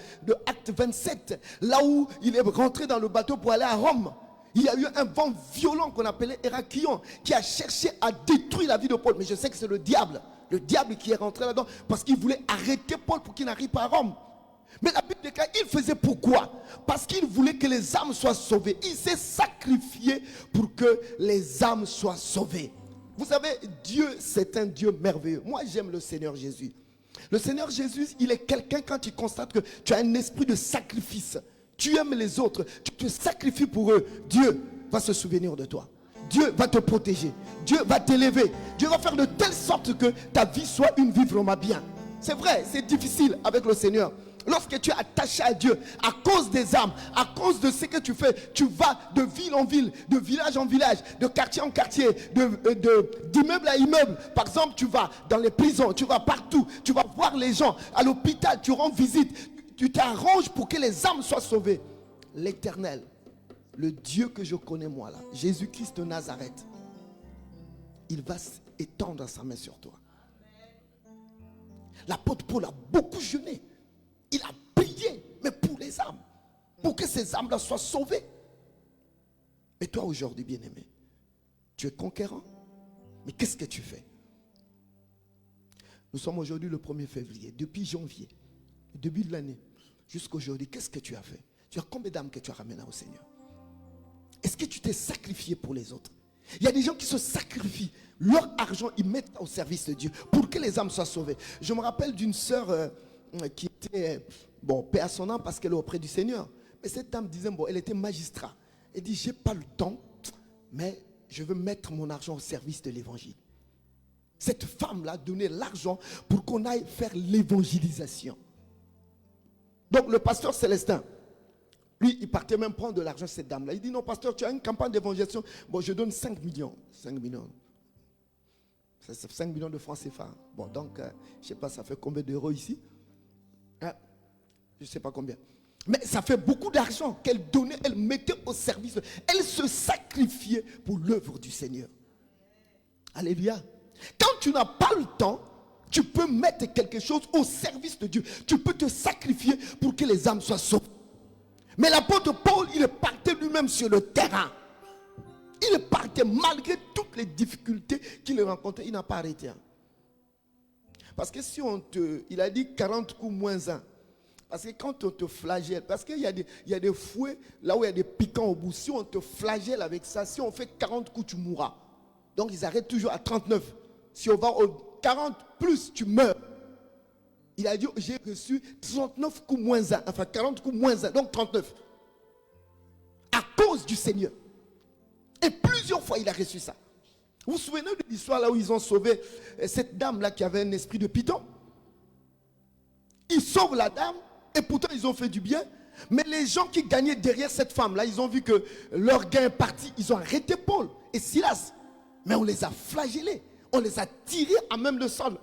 Acte 27. Là où il est rentré dans le bateau pour aller à Rome. Il y a eu un vent violent qu'on appelait Héraclion, qui a cherché à détruire la vie de Paul. Mais je sais que c'est le diable. Le diable qui est rentré là-dedans parce qu'il voulait arrêter Paul pour qu'il n'arrive pas à Rome. Mais la Bible déclare, il faisait pourquoi? Parce qu'il voulait que les âmes soient sauvées. Il s'est sacrifié pour que les âmes soient sauvées. Vous savez, Dieu, c'est un Dieu merveilleux. Moi, j'aime le Seigneur Jésus. Le Seigneur Jésus, il est quelqu'un quand il constate que tu as un esprit de sacrifice. Tu aimes les autres, tu te sacrifies pour eux. Dieu va se souvenir de toi. Dieu va te protéger. Dieu va t'élever. Dieu va faire de telle sorte que ta vie soit une vie vraiment bien. C'est vrai, c'est difficile avec le Seigneur. Lorsque tu es attaché à Dieu, à cause des âmes, à cause de ce que tu fais, tu vas de ville en ville, de village en village, de quartier en quartier, d'immeuble à immeuble. Par exemple, tu vas dans les prisons, tu vas partout, tu vas voir les gens. À l'hôpital, tu rends visite, tu t'arranges pour que les âmes soient sauvées. L'Éternel, le Dieu que je connais moi là, Jésus-Christ de Nazareth, il va étendre sa main sur toi. L'apôtre Paul a beaucoup jeûné. Il a prié, mais pour les âmes, pour que ces âmes-là soient sauvées. Et toi aujourd'hui, bien-aimé, tu es conquérant. Mais qu'est-ce que tu fais? Nous sommes aujourd'hui le 1er février. Depuis janvier, début de l'année, jusqu'à aujourd'hui, qu'est-ce que tu as fait? Tu as combien d'âmes que tu as ramenées au Seigneur? Est-ce que tu t'es sacrifié pour les autres? Il y a des gens qui se sacrifient. Leur argent, ils mettent au service de Dieu pour que les âmes soient sauvées. Je me rappelle d'une sœur qui était, paix à son âme parce qu'elle est auprès du Seigneur. Mais cette dame disait, elle était magistrat. Elle dit, j'ai pas le temps, mais je veux mettre mon argent au service de l'évangile. Cette femme-là donnait l'argent pour qu'on aille faire l'évangélisation. Donc le pasteur Célestin, lui, il partait même prendre de l'argent de cette dame-là. Il dit, non, pasteur, tu as une campagne d'évangélisation. Bon, je donne 5 millions. 5 millions. C'est 5 millions de francs CFA. Bon, donc, je ne sais pas, ça fait combien d'euros ici? Je ne sais pas combien. Mais ça fait beaucoup d'argent qu'elle donnait, elle mettait au service. Elle se sacrifiait pour l'œuvre du Seigneur. Alléluia. Quand tu n'as pas le temps, tu peux mettre quelque chose au service de Dieu. Tu peux te sacrifier pour que les âmes soient sauvées. Mais l'apôtre Paul, il partait lui-même sur le terrain. Il partait malgré toutes les difficultés qu'il rencontrait. Il n'a pas arrêté. Parce que si il a dit 40 coups moins 1. Parce que quand on te flagelle, parce qu'il y a des fouets, là où il y a des piquants au bout. Si on te flagelle avec ça, si on fait 40 coups, tu mourras. Donc ils arrêtent toujours à 39. Si on va au 40 plus, tu meurs. Il a dit, j'ai reçu 39 coups moins 1. Enfin 40 coups moins 1, donc 39. À cause du Seigneur. Et plusieurs fois, il a reçu ça. Vous vous souvenez de l'histoire là où ils ont sauvé cette dame-là qui avait un esprit de python? Ils sauvent la dame et pourtant ils ont fait du bien. Mais les gens qui gagnaient derrière cette femme-là, ils ont vu que leur gain est parti. Ils ont arrêté Paul et Silas. Mais on les a flagellés. On les a tirés à même le sol.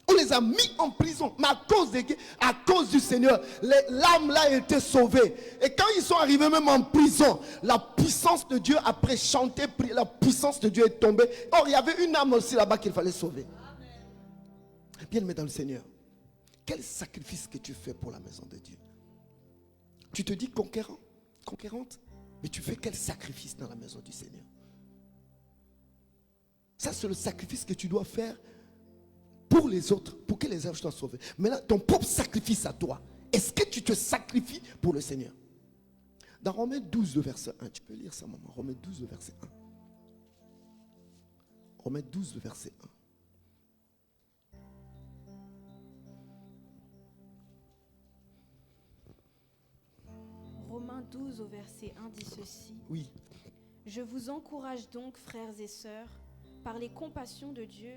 On les a mis en prison. Mais à cause du Seigneur, l'âme là a été sauvée. Et quand ils sont arrivés même en prison, la puissance de Dieu, après chanter, la puissance de Dieu est tombée. Or, il y avait une âme aussi là-bas qu'il fallait sauver. Bien-aimé dans le Seigneur, quel sacrifice que tu fais pour la maison de Dieu? Tu te dis conquérant, conquérante, mais tu fais quel sacrifice dans la maison du Seigneur? Ça, c'est le sacrifice que tu dois faire pour les autres, pour que les âmes soient sauvées. Maintenant, ton propre sacrifice à toi, est-ce que tu te sacrifies pour le Seigneur? Dans Romains 12, le verset 1, tu peux lire ça, maman. Romains 12, le verset 1. Romains 12, le verset 1. Romains 12 au verset 1 dit ceci. Oui. Je vous encourage donc, frères et sœurs, par les compassions de Dieu,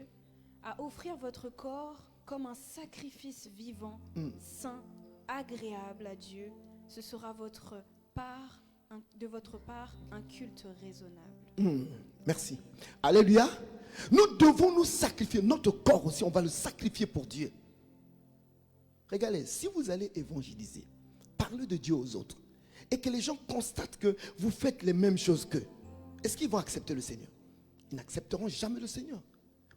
à offrir votre corps comme un sacrifice vivant, saint, agréable à Dieu. Ce sera de votre part un culte raisonnable. Merci. Alléluia. Nous devons nous sacrifier. Notre corps aussi, on va le sacrifier pour Dieu. Regardez, si vous allez évangéliser, parler de Dieu aux autres, et que les gens constatent que vous faites les mêmes choses qu'eux, est-ce qu'ils vont accepter le Seigneur? Ils n'accepteront jamais le Seigneur.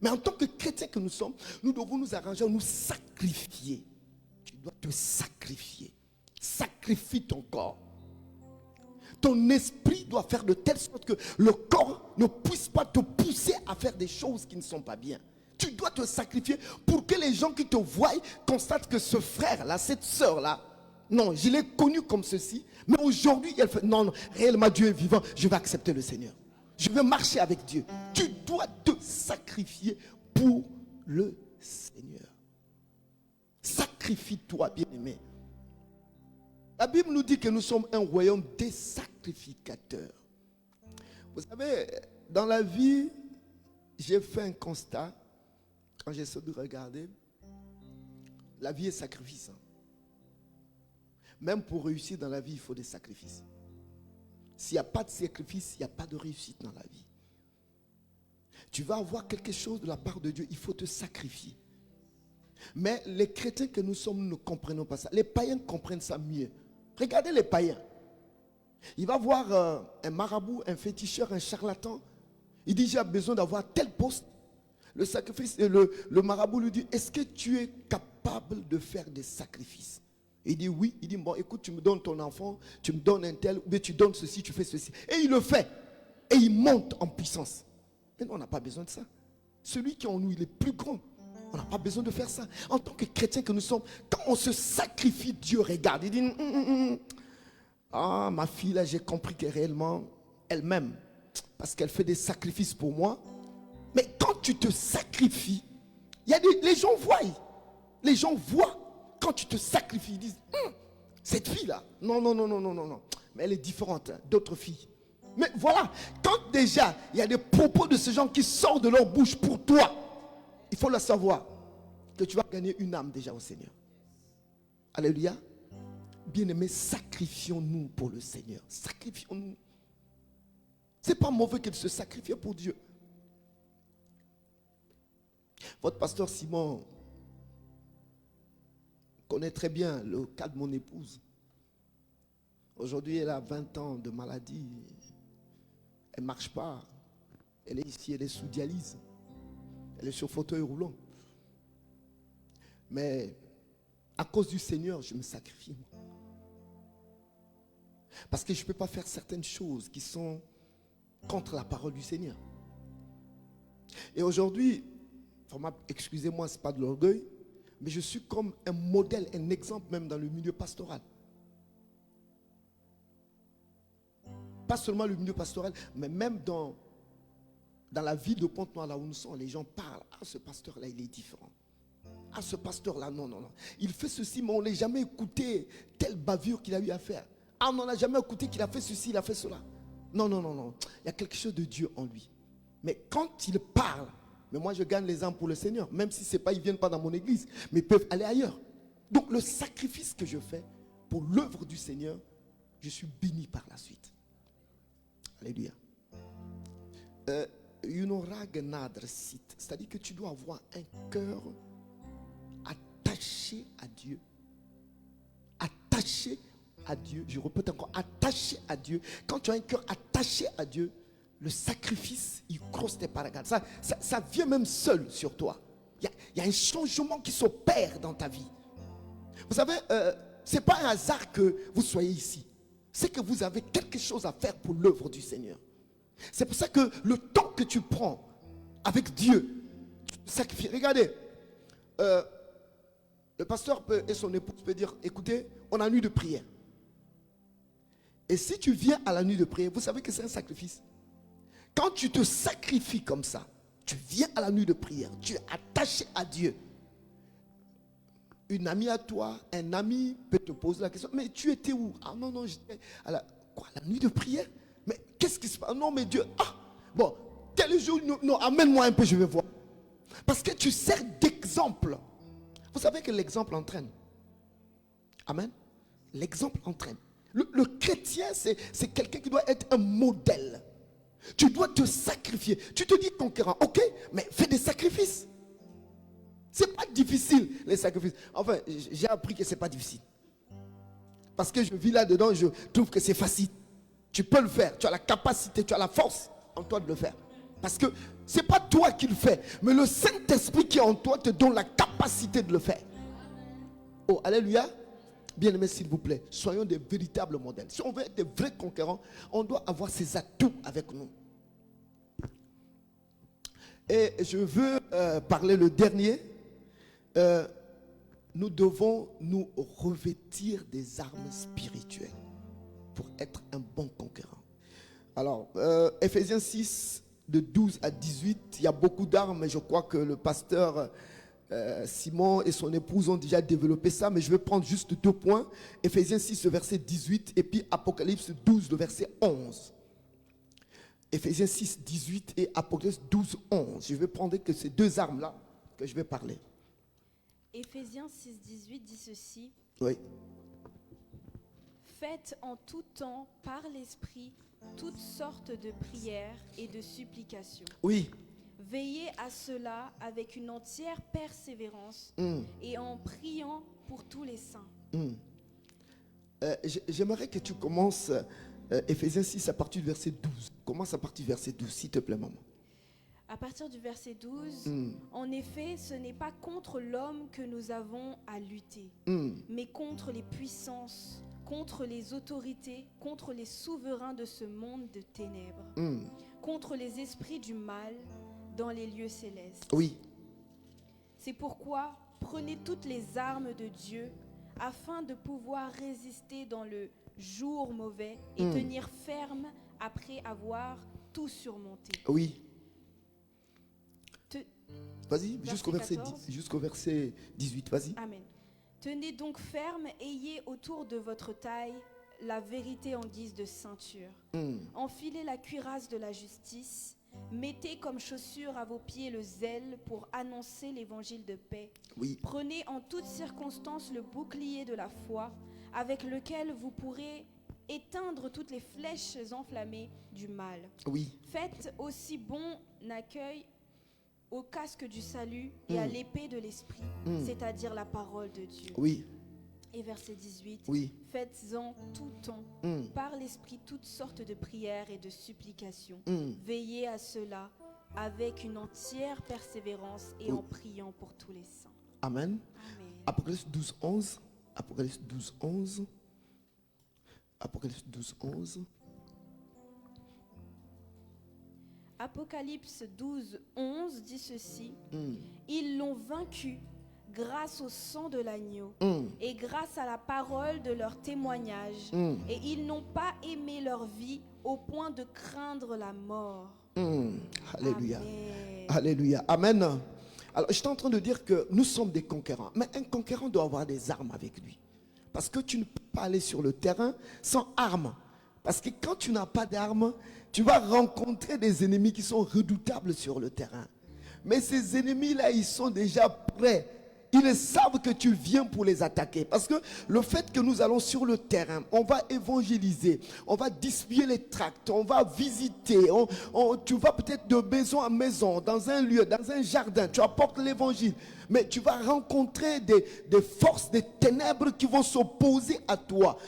Mais en tant que chrétiens que nous sommes, nous devons nous arranger à nous sacrifier. Tu dois te sacrifier. Sacrifie ton corps. Ton esprit doit faire de telle sorte que le corps ne puisse pas te pousser à faire des choses qui ne sont pas bien. Tu dois te sacrifier pour que les gens qui te voient constatent que ce frère-là, cette sœur-là, non, je l'ai connu comme ceci, mais aujourd'hui, elle fait, non, réellement Dieu est vivant, je vais accepter le Seigneur. Je vais marcher avec Dieu. Tu dois te sacrifier pour le Seigneur. Sacrifie-toi, bien-aimé. La Bible nous dit que nous sommes un royaume des sacrificateurs. Vous savez, dans la vie, j'ai fait un constat. Quand j'essaie de regarder, la vie est sacrifice. Même pour réussir dans la vie, il faut des sacrifices. S'il n'y a pas de sacrifice, il n'y a pas de réussite dans la vie. Tu vas avoir quelque chose de la part de Dieu, il faut te sacrifier. Mais les chrétiens que nous sommes, nous ne comprenons pas ça. Les païens comprennent ça mieux. Regardez les païens. Il va voir un marabout, un féticheur, un charlatan. Il dit, j'ai besoin d'avoir tel poste. Le sacrifice, le marabout lui dit, est-ce que tu es capable de faire des sacrifices? Il dit oui. Il dit, bon, écoute, tu me donnes ton enfant, tu me donnes un tel, ou bien tu donnes ceci, tu fais ceci. Et il le fait. Et il monte en puissance. Mais nous, on n'a pas besoin de ça. Celui qui est en nous, il est plus grand. On n'a pas besoin de faire ça. En tant que chrétiens que nous sommes, quand on se sacrifie, Dieu regarde. Il dit, ah, ma fille, là, j'ai compris que réellement, elle m'aime. Parce qu'elle fait des sacrifices pour moi. Mais quand tu te sacrifies, les gens voient. Les gens voient. Quand tu te sacrifies, ils disent, cette fille-là, non. Mais elle est différente d'autres filles. Mais voilà, quand déjà, il y a des propos de ces gens qui sortent de leur bouche pour toi, il faut le savoir, que tu vas gagner une âme déjà au Seigneur. Alléluia. Bien-aimés, sacrifions-nous pour le Seigneur. Sacrifions-nous. Ce n'est pas mauvais que de se sacrifier pour Dieu. Votre pasteur Simon connaît très bien le cas de mon épouse. Aujourd'hui, elle a 20 ans de maladie. Elle ne marche pas. Elle est ici, elle est sous dialyse. Elle est sur fauteuil roulant. Mais à cause du Seigneur, je me sacrifie. Moi. Parce que je ne peux pas faire certaines choses qui sont contre la parole du Seigneur. Et aujourd'hui, excusez-moi, ce n'est pas de l'orgueil, mais je suis comme un modèle, un exemple même dans le milieu pastoral. Pas seulement le milieu pastoral, mais même dans la ville de Pointe-Noire, là où nous sommes, les gens parlent. Ah, ce pasteur-là, il est différent. Ah, ce pasteur-là, non. Il fait ceci, mais on n'a jamais écouté telle bavure qu'il a eu à faire. Ah, on n'a jamais écouté qu'il a fait ceci, il a fait cela. Non. Il y a quelque chose de Dieu en lui. Mais quand il parle, mais moi je gagne les âmes pour le Seigneur, même si ils ne viennent pas dans mon église, mais ils peuvent aller ailleurs. Donc le sacrifice que je fais pour l'œuvre du Seigneur, je suis béni par la suite. Alléluia. C'est-à-dire que tu dois avoir un cœur attaché à Dieu. Attaché à Dieu. Je répète encore, attaché à Dieu. Quand tu as un cœur attaché à Dieu, le sacrifice, il crosse tes paragraphes. Ça vient même seul sur toi. Il y a un changement qui s'opère dans ta vie. Vous savez, ce n'est pas un hasard que vous soyez ici. C'est que vous avez quelque chose à faire pour l'œuvre du Seigneur. C'est pour ça que le temps que tu prends avec Dieu, tu sacrifies. Regardez, le pasteur et son épouse peuvent dire, écoutez, on a nuit de prière. Et si tu viens à la nuit de prière, vous savez que c'est un sacrifice. Quand tu te sacrifies comme ça, tu viens à la nuit de prière, tu es attaché à Dieu. Une amie à toi, un ami peut te poser la question, mais tu étais où? Ah non, j'étais à la nuit de prière. Mais qu'est-ce qui se passe? Non, mais Dieu, bon, tel jour, non, amène-moi un peu, je vais voir. Parce que tu sers d'exemple. Vous savez que l'exemple entraîne. Amen. L'exemple entraîne. Le chrétien, c'est quelqu'un qui doit être un modèle. Tu dois te sacrifier. Tu te dis conquérant, ok, mais fais des sacrifices. C'est pas difficile, les sacrifices. Enfin, j'ai appris que c'est pas difficile. Parce que je vis là-dedans, je trouve que c'est facile. Tu peux le faire, tu as la capacité, tu as la force en toi de le faire. Parce que c'est pas toi qui le fais, mais le Saint-Esprit qui est en toi te donne la capacité de le faire. Oh, alléluia. Bien-aimés, s'il vous plaît, soyons des véritables modèles. Si on veut être des vrais conquérants, on doit avoir ces atouts avec nous. Et je veux parler le dernier. Nous devons nous revêtir des armes spirituelles pour être un bon conquérant. Alors, Ephésiens 6, de 12 à 18, il y a beaucoup d'armes, et je crois que le pasteur Simon et son épouse ont déjà développé ça, mais je vais prendre juste 2 points. Ephésiens 6, le verset 18, et puis Apocalypse 12, le verset 11. Ephésiens 6, 18 et Apocalypse 12, 11. Je vais prendre que ces 2 armes-là que je vais parler. Ephésiens 6, 18 dit ceci. Oui. Faites en tout temps par l'Esprit toutes sortes de prières et de supplications. Oui. Veillez à cela avec une entière persévérance et en priant pour tous les saints. J'aimerais que tu commences Ephésiens 6 à partir du verset 12. Commence à partir du verset 12, s'il te plaît, maman. À partir du verset 12, en effet, ce n'est pas contre l'homme que nous avons à lutter, mais contre les puissances, contre les autorités, contre les souverains de ce monde de ténèbres, contre les esprits du mal dans les lieux célestes. Oui. C'est pourquoi prenez toutes les armes de Dieu afin de pouvoir résister dans le jour mauvais et tenir ferme après avoir tout surmonté. Oui. Vas-y, Verset jusqu'au verset 18, vas-y. Amen. Tenez donc ferme, ayez autour de votre taille la vérité en guise de ceinture. Enfilez la cuirasse de la justice. Mettez comme chaussure à vos pieds le zèle pour annoncer l'évangile de paix. Oui. Prenez en toutes circonstances le bouclier de la foi, avec lequel vous pourrez éteindre toutes les flèches enflammées du mal. Oui. Faites aussi bon accueil au casque du salut et à l'épée de l'esprit, c'est-à-dire la parole de Dieu. Oui. Et verset 18, oui. Faites-en tout temps, par l'esprit, toutes sortes de prières et de supplications. Veillez à cela avec une entière persévérance et en priant pour tous les saints. Amen. Amen. Apocalypse 12, 11. Apocalypse 12, 11. Apocalypse 12, 11. Apocalypse 12, 11 dit ceci. Ils l'ont vaincu grâce au sang de l'agneau et grâce à la parole de leur témoignage. Et ils n'ont pas aimé leur vie au point de craindre la mort. Alléluia. Amen. Alléluia. Amen. Alors, j'étais en train de dire que nous sommes des conquérants. Mais un conquérant doit avoir des armes avec lui. Parce que tu ne peux pas aller sur le terrain sans armes. Parce que quand tu n'as pas d'armes, tu vas rencontrer des ennemis qui sont redoutables sur le terrain. Mais ces ennemis-là, ils sont déjà prêts. Ils savent que tu viens pour les attaquer. Parce que le fait que nous allons sur le terrain, on va évangéliser, on va distribuer les tracts, on va visiter, tu vas peut-être de maison en maison, dans un lieu, dans un jardin, tu apportes l'évangile. Mais tu vas rencontrer des forces, des ténèbres qui vont s'opposer à toi.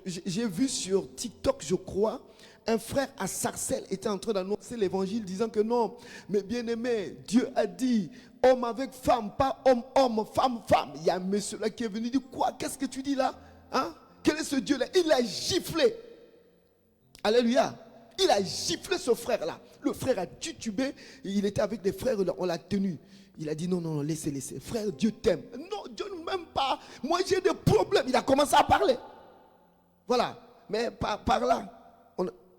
J'ai vu sur TikTok, je crois, un frère à Sarcelles était en train d'annoncer l'évangile disant que non, mais bien aimé, Dieu a dit homme avec femme, pas homme, homme, femme, femme. Il y a un monsieur là qui est venu dire quoi? Qu'est-ce que tu dis là? Hein? Quel est ce Dieu là? Il a giflé. Alléluia. Il a giflé ce frère là. Le frère a titubé. Il était avec des frères, on l'a tenu. Il a dit non, non, laissez, laissez. Frère, Dieu t'aime. Non, Dieu ne m'aime pas. Moi j'ai des problèmes. Il a commencé à parler. Voilà. Mais par là,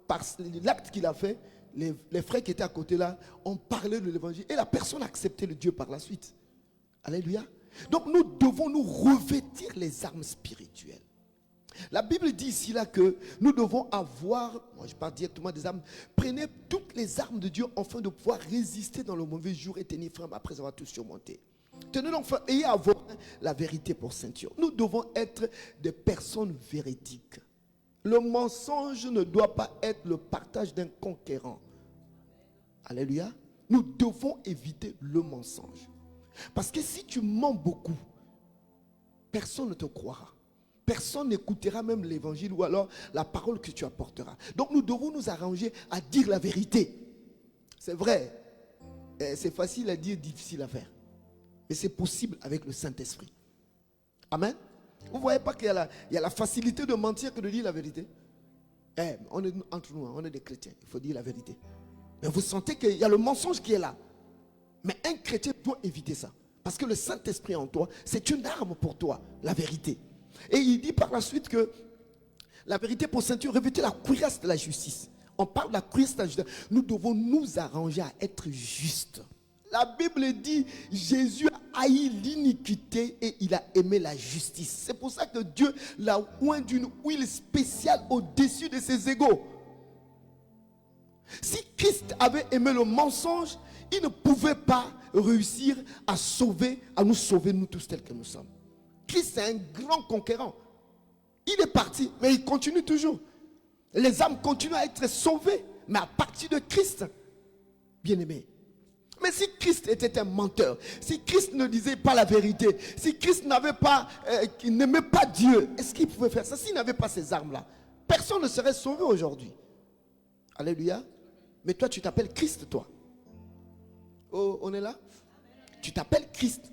par l'acte qu'il a fait, les frères qui étaient à côté là ont parlé de l'évangile et la personne a accepté le Dieu par la suite. Alléluia. Donc nous devons nous revêtir les armes spirituelles. La Bible dit ici là que nous devons avoir, moi je parle directement des armes, prenez toutes les armes de Dieu afin de pouvoir résister dans le mauvais jour et tenir ferme après avoir tout surmonté. Tenez donc, ayez à voir la vérité pour ceinture. Nous devons être des personnes véridiques. Le mensonge ne doit pas être le partage d'un conquérant. Alléluia. Nous devons éviter le mensonge. Parce que si tu mens beaucoup, personne ne te croira. Personne n'écoutera même l'évangile ou alors la parole que tu apporteras. Donc nous devons nous arranger à dire la vérité. C'est vrai. C'est facile à dire, difficile à faire. Mais c'est possible avec le Saint-Esprit. Amen. Vous ne voyez pas qu'il y a la facilité de mentir que de dire la vérité? On est entre nous, on est des chrétiens, il faut dire la vérité. Mais vous sentez qu'il y a le mensonge qui est là. Mais un chrétien doit éviter ça. Parce que le Saint-Esprit en toi, c'est une arme pour toi, la vérité. Et il dit par la suite que la vérité pour ceinture, revêtez la cuirasse de la justice. On parle de la cuirasse de la justice. Nous devons nous arranger à être justes. La Bible dit, Jésus a haï l'iniquité et il a aimé la justice. C'est pour ça que Dieu l'a oint d'une huile spéciale au-dessus de ses égaux. Si Christ avait aimé le mensonge, il ne pouvait pas réussir à nous sauver nous tous tels que nous sommes. Christ est un grand conquérant. Il est parti, mais il continue toujours. Les âmes continuent à être sauvées, mais à partir de Christ, bien-aimé. Mais si Christ était un menteur, si Christ ne disait pas la vérité, si Christ qu'il n'aimait pas Dieu, est-ce qu'il pouvait faire ça? S'il n'avait pas ces armes-là, personne ne serait sauvé aujourd'hui. Alléluia. Mais toi, tu t'appelles Christ, toi. Oh, on est là? Tu t'appelles Christ.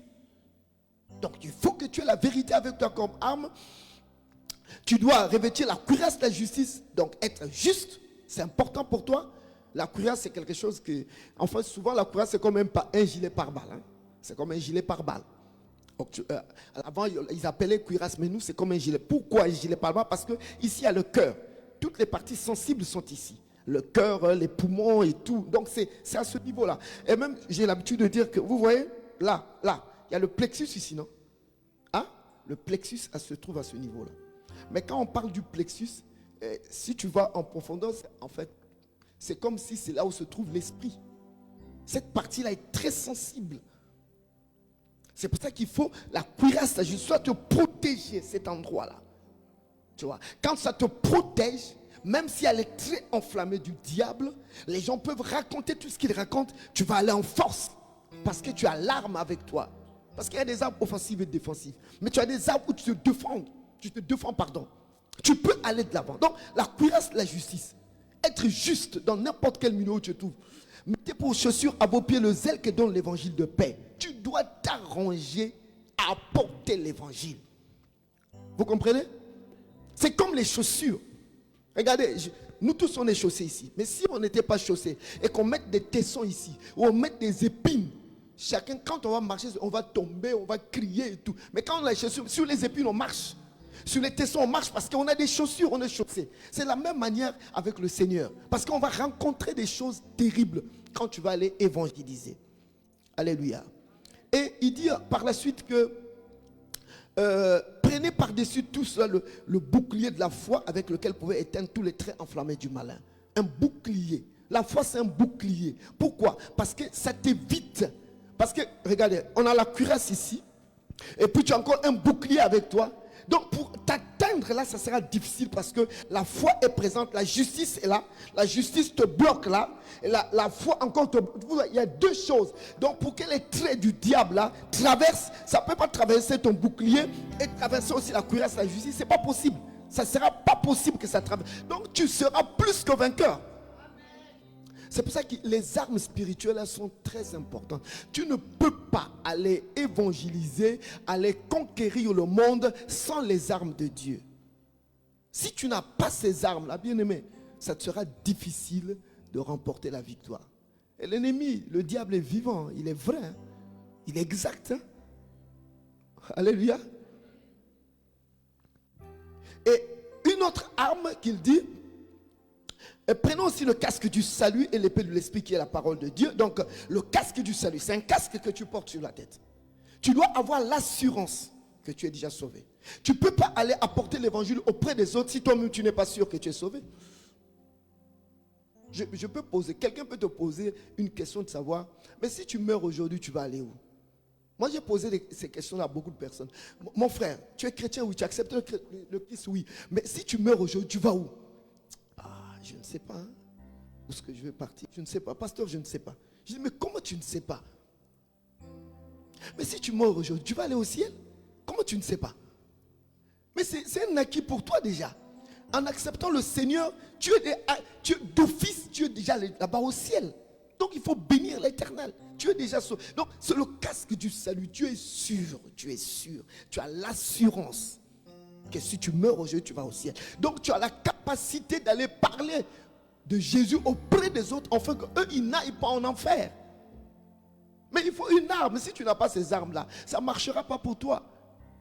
Donc, il faut que tu aies la vérité avec toi comme arme. Tu dois revêtir la cuirasse de la justice. Donc, être juste, c'est important pour toi. La cuirasse, c'est quelque chose que... Enfin, souvent, la cuirasse, c'est comme un gilet pare-balles. Hein? C'est comme un gilet pare-balles. Avant, ils appelaient cuirasse, mais nous, c'est comme un gilet. Pourquoi un gilet pare-balles? Parce que ici, il y a le cœur. Toutes les parties sensibles sont ici. Le cœur, les poumons et tout. Donc, c'est à ce niveau-là. Et même, j'ai l'habitude de dire que, vous voyez, là, il y a le plexus ici, non? Hein? Le plexus, se trouve à ce niveau-là. Mais quand on parle du plexus, si tu vas en profondeur, en fait, c'est comme si c'est là où se trouve l'esprit. Cette partie-là est très sensible. C'est pour ça qu'il faut la cuirasse, soit te protéger cet endroit-là. Tu vois, quand ça te protège, même si elle est très enflammée du diable, les gens peuvent raconter tout ce qu'ils racontent, tu vas aller en force. Parce que tu as l'arme avec toi. Parce qu'il y a des armes offensives et défensives. Mais tu as des armes où tu te défends. Tu peux aller de l'avant. Donc, la cuirasse de la justice. Être juste dans n'importe quel milieu où tu te trouves. Mettez pour chaussure à vos pieds le zèle que donne l'évangile de paix. Tu dois t'arranger à apporter l'évangile. Vous comprenez? C'est comme les chaussures. Regardez, nous tous on est chaussés ici. Mais si on n'était pas chaussés et qu'on mette des tessons ici, ou on mette des épines, chacun, quand on va marcher, on va tomber, on va crier et tout. Mais quand on a les chaussures, sur les épines on marche. Sur les tessons on marche parce qu'on a des chaussures, on est chaussés. C'est la même manière avec le Seigneur. Parce qu'on va rencontrer des choses terribles quand tu vas aller évangéliser. Alléluia. Et il dit par la suite que prenez par-dessus tout cela le bouclier de la foi avec lequel vous pouvez éteindre tous les traits enflammés du malin. Un bouclier. La foi, c'est un bouclier. Pourquoi? Parce que ça t'évite. Parce que, regardez, on a la cuirasse ici. Et puis tu as encore un bouclier avec toi. Donc pour t'atteindre là, ça sera difficile parce que la foi est présente, la justice est là, la justice te bloque là, et la foi encore te bloque. Il y a deux choses. Donc pour que les traits du diable là traversent, ça ne peut pas traverser ton bouclier et traverser aussi la cuirasse, la justice, c'est pas possible. Ça ne sera pas possible que ça traverse. Donc tu seras plus que vainqueur. C'est pour ça que les armes spirituelles elles sont très importantes. Tu ne peux pas aller évangéliser, aller conquérir le monde sans les armes de Dieu. Si tu n'as pas ces armes-là, bien-aimé, ça te sera difficile de remporter la victoire. Et l'ennemi, le diable est vivant, il est vrai, hein? Il est exact. Hein? Alléluia. Et une autre arme qu'il dit, prenons aussi le casque du salut et l'épée de l'esprit qui est la parole de Dieu. Donc le casque du salut, c'est un casque que tu portes sur la tête. Tu dois avoir l'assurance que tu es déjà sauvé. Tu ne peux pas aller apporter l'évangile auprès des autres si toi-même tu n'es pas sûr que tu es sauvé. Je peux poser, quelqu'un peut te poser une question de savoir, mais si tu meurs aujourd'hui, tu vas aller où? Moi j'ai posé ces questions à beaucoup de personnes. Mon frère, tu es chrétien, oui, tu acceptes le Christ, oui. Mais si tu meurs aujourd'hui, tu vas où? Je ne sais pas. Hein? Où est-ce que je vais partir? Je ne sais pas. Pasteur, je ne sais pas. Je dis, mais comment tu ne sais pas? Mais si tu meurs aujourd'hui, tu vas aller au ciel? Comment tu ne sais pas? Mais c'est un acquis pour toi déjà. En acceptant le Seigneur, d'office, tu es déjà là-bas au ciel. Donc il faut bénir l'Éternel. Tu es déjà sauvé. Donc c'est le casque du salut. Tu es sûr. Tu as l'assurance que si tu meurs aujourd'hui, tu vas au ciel. Donc tu as la capacité d'aller parler de Jésus auprès des autres afin qu'eux, ils n'aillent pas en enfer. Mais il faut une arme. Si tu n'as pas ces armes-là, ça ne marchera pas pour toi.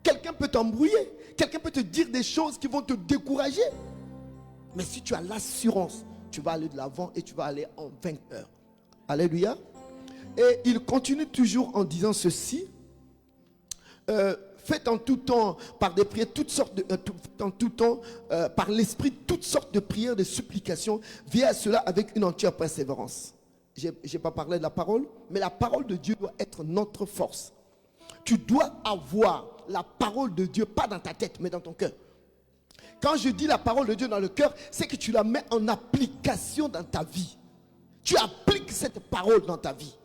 Quelqu'un peut t'embrouiller. Quelqu'un peut te dire des choses qui vont te décourager. Mais si tu as l'assurance, tu vas aller de l'avant et tu vas aller en vainqueur. Alléluia. Et il continue toujours en disant ceci. Faites en tout temps par des prières, par l'esprit, toutes sortes de prières, de supplications. Viens à cela avec une entière persévérance. Je n'ai pas parlé de la parole, mais la parole de Dieu doit être notre force. Tu dois avoir la parole de Dieu, pas dans ta tête, mais dans ton cœur. Quand je dis la parole de Dieu dans le cœur, c'est que tu la mets en application dans ta vie. Tu appliques cette parole dans ta vie.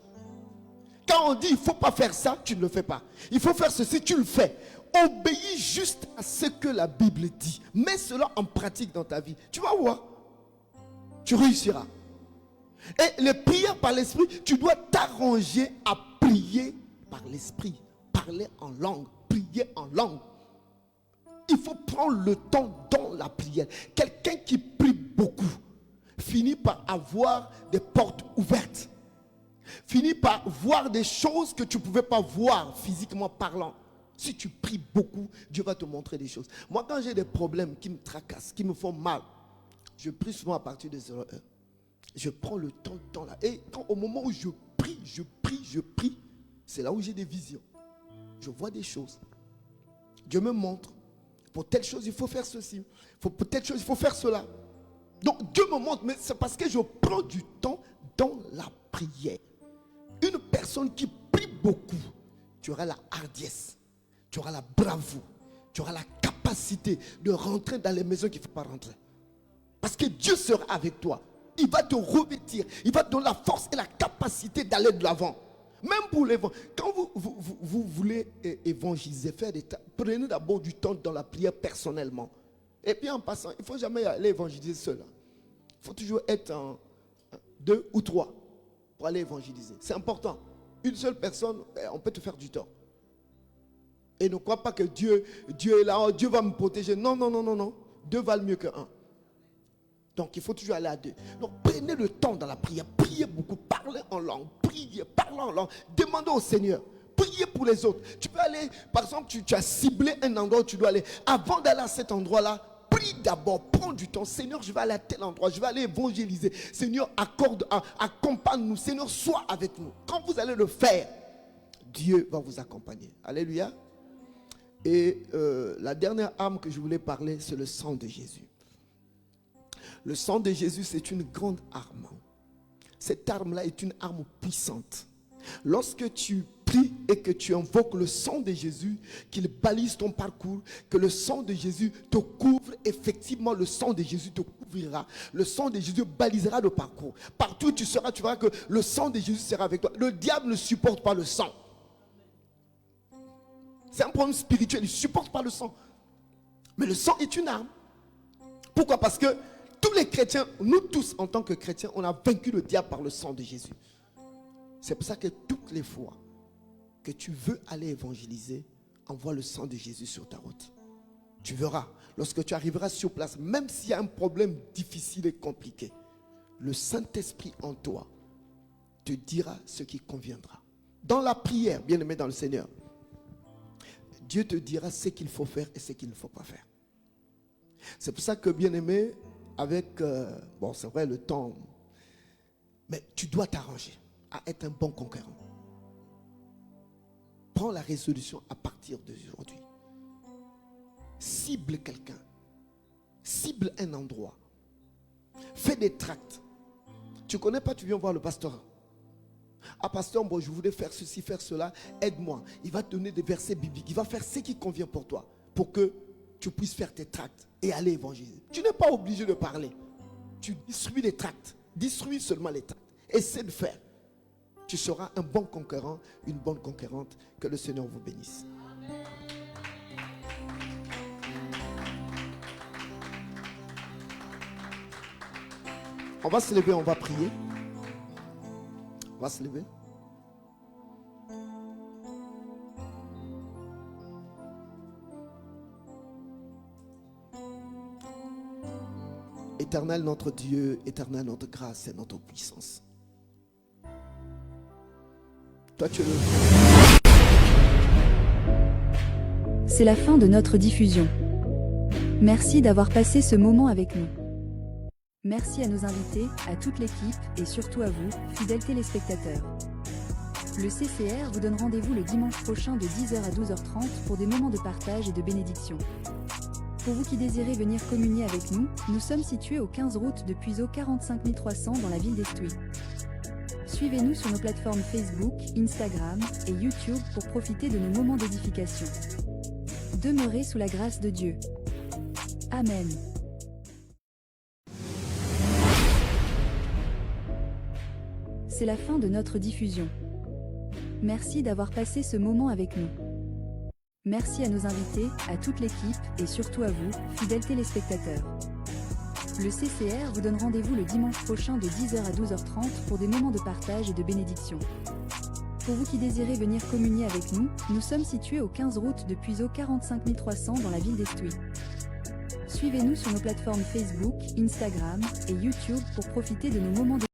Quand on dit il ne faut pas faire ça, tu ne le fais pas. Il faut faire ceci, tu le fais. Obéis juste à ce que la Bible dit. Mets cela en pratique dans ta vie. Tu vas voir. Tu réussiras. Et les prières par l'esprit, tu dois t'arranger à prier par l'esprit. Parler en langue, prier en langue. Il faut prendre le temps dans la prière. Quelqu'un qui prie beaucoup finit par avoir des portes ouvertes. Finit par voir des choses que tu ne pouvais pas voir physiquement parlant. Si tu pries beaucoup, Dieu va te montrer des choses. Moi, quand j'ai des problèmes qui me tracassent, qui me font mal, je prie souvent à partir de 0 heure. Je prends le temps là. Et au moment où je prie, c'est là où j'ai des visions. Je vois des choses. Dieu me montre. Pour telle chose, il faut faire ceci. Pour telle chose, il faut faire cela. Donc Dieu me montre, mais c'est parce que je prends du temps dans la prière. Une personne qui prie beaucoup, tu auras la hardiesse, tu auras la bravoure, tu auras la capacité de rentrer dans les maisons qu'il ne faut pas rentrer. Parce que Dieu sera avec toi. Il va te revêtir, il va te donner la force et la capacité d'aller de l'avant. Même pour l'évangile. Quand vous voulez évangéliser, prenez d'abord du temps dans la prière personnellement. Et puis en passant, il ne faut jamais aller évangéliser seul. Il faut toujours être en 2 ou 3. pour aller évangéliser. C'est important. Une seule personne, on peut te faire du tort. Et ne crois pas que Dieu est là, oh, Dieu va me protéger. Non, non, non, non, non. Deux valent mieux qu'un. Donc il faut toujours aller à deux. Donc prenez le temps dans la prière. Priez beaucoup, parlez en langue. Priez, parlez en langue. Demandez au Seigneur. Priez pour les autres. Tu peux aller, par exemple, tu as ciblé un endroit où tu dois aller. Avant d'aller à cet endroit-là, prie d'abord, prends du temps. Seigneur, je vais aller à tel endroit, je vais aller évangéliser. Seigneur, accompagne-nous. Seigneur, sois avec nous. Quand vous allez le faire, Dieu va vous accompagner. Alléluia. Et la dernière arme que je voulais parler, c'est le sang de Jésus. Le sang de Jésus, c'est une grande arme. Cette arme-là est une arme puissante. Lorsque tu pries et que tu invoques le sang de Jésus, qu'il balise ton parcours, que le sang de Jésus te couvre, effectivement le sang de Jésus te couvrira. Le sang de Jésus balisera le parcours. Partout où tu seras, tu verras que le sang de Jésus sera avec toi. Le diable ne supporte pas le sang. C'est un problème spirituel, il ne supporte pas le sang. Mais le sang est une arme. Pourquoi? Parce que tous les chrétiens, nous tous en tant que chrétiens, on a vaincu le diable par le sang de Jésus. C'est pour ça que toutes les fois que tu veux aller évangéliser, envoie le sang de Jésus sur ta route. Tu verras, lorsque tu arriveras sur place, même s'il y a un problème difficile et compliqué, le Saint-Esprit en toi te dira ce qui conviendra. Dans la prière, bien-aimé dans le Seigneur, Dieu te dira ce qu'il faut faire et ce qu'il ne faut pas faire. C'est pour ça que, bien-aimé, avec, c'est vrai, le temps, mais tu dois t'arranger à être un bon conquérant. Prends la résolution à partir d'aujourd'hui. Cible quelqu'un. Cible un endroit. Fais des tracts. Tu ne connais pas, tu viens voir le pasteur. Ah pasteur, bon, je voulais faire ceci, faire cela, aide-moi. Il va te donner des versets bibliques. Il va faire ce qui convient pour toi, pour que tu puisses faire tes tracts et aller évangéliser. Tu n'es pas obligé de parler. Tu distribues les tracts. Distribue seulement les tracts. Essaie de faire. Tu seras un bon conquérant, une bonne conquérante. Que le Seigneur vous bénisse. On va se lever, on va prier. On va se lever. Éternel notre Dieu, éternel notre grâce et notre puissance. Toi tu es le... C'est la fin de notre diffusion. Merci d'avoir passé ce moment avec nous. Merci à nos invités, à toute l'équipe et surtout à vous, fidèles téléspectateurs. Le CCR vous donne rendez-vous le dimanche prochain de 10h à 12h30 pour des moments de partage et de bénédiction. Pour vous qui désirez venir communier avec nous, nous sommes situés au 15 route de Puiseaux 45 300 dans la ville d'Estuy. Suivez-nous sur nos plateformes Facebook, Instagram et YouTube pour profiter de nos moments d'édification. Demeurez sous la grâce de Dieu. Amen. C'est la fin de notre diffusion. Merci d'avoir passé ce moment avec nous. Merci à nos invités, à toute l'équipe et surtout à vous, fidèles téléspectateurs. Le CCR vous donne rendez-vous le dimanche prochain de 10h à 12h30 pour des moments de partage et de bénédiction. Pour vous qui désirez venir communier avec nous, nous sommes situés au 15 route de Puiseaux 45 300 dans la ville d'Estuy. Suivez-nous sur nos plateformes Facebook, Instagram et YouTube pour profiter de nos moments de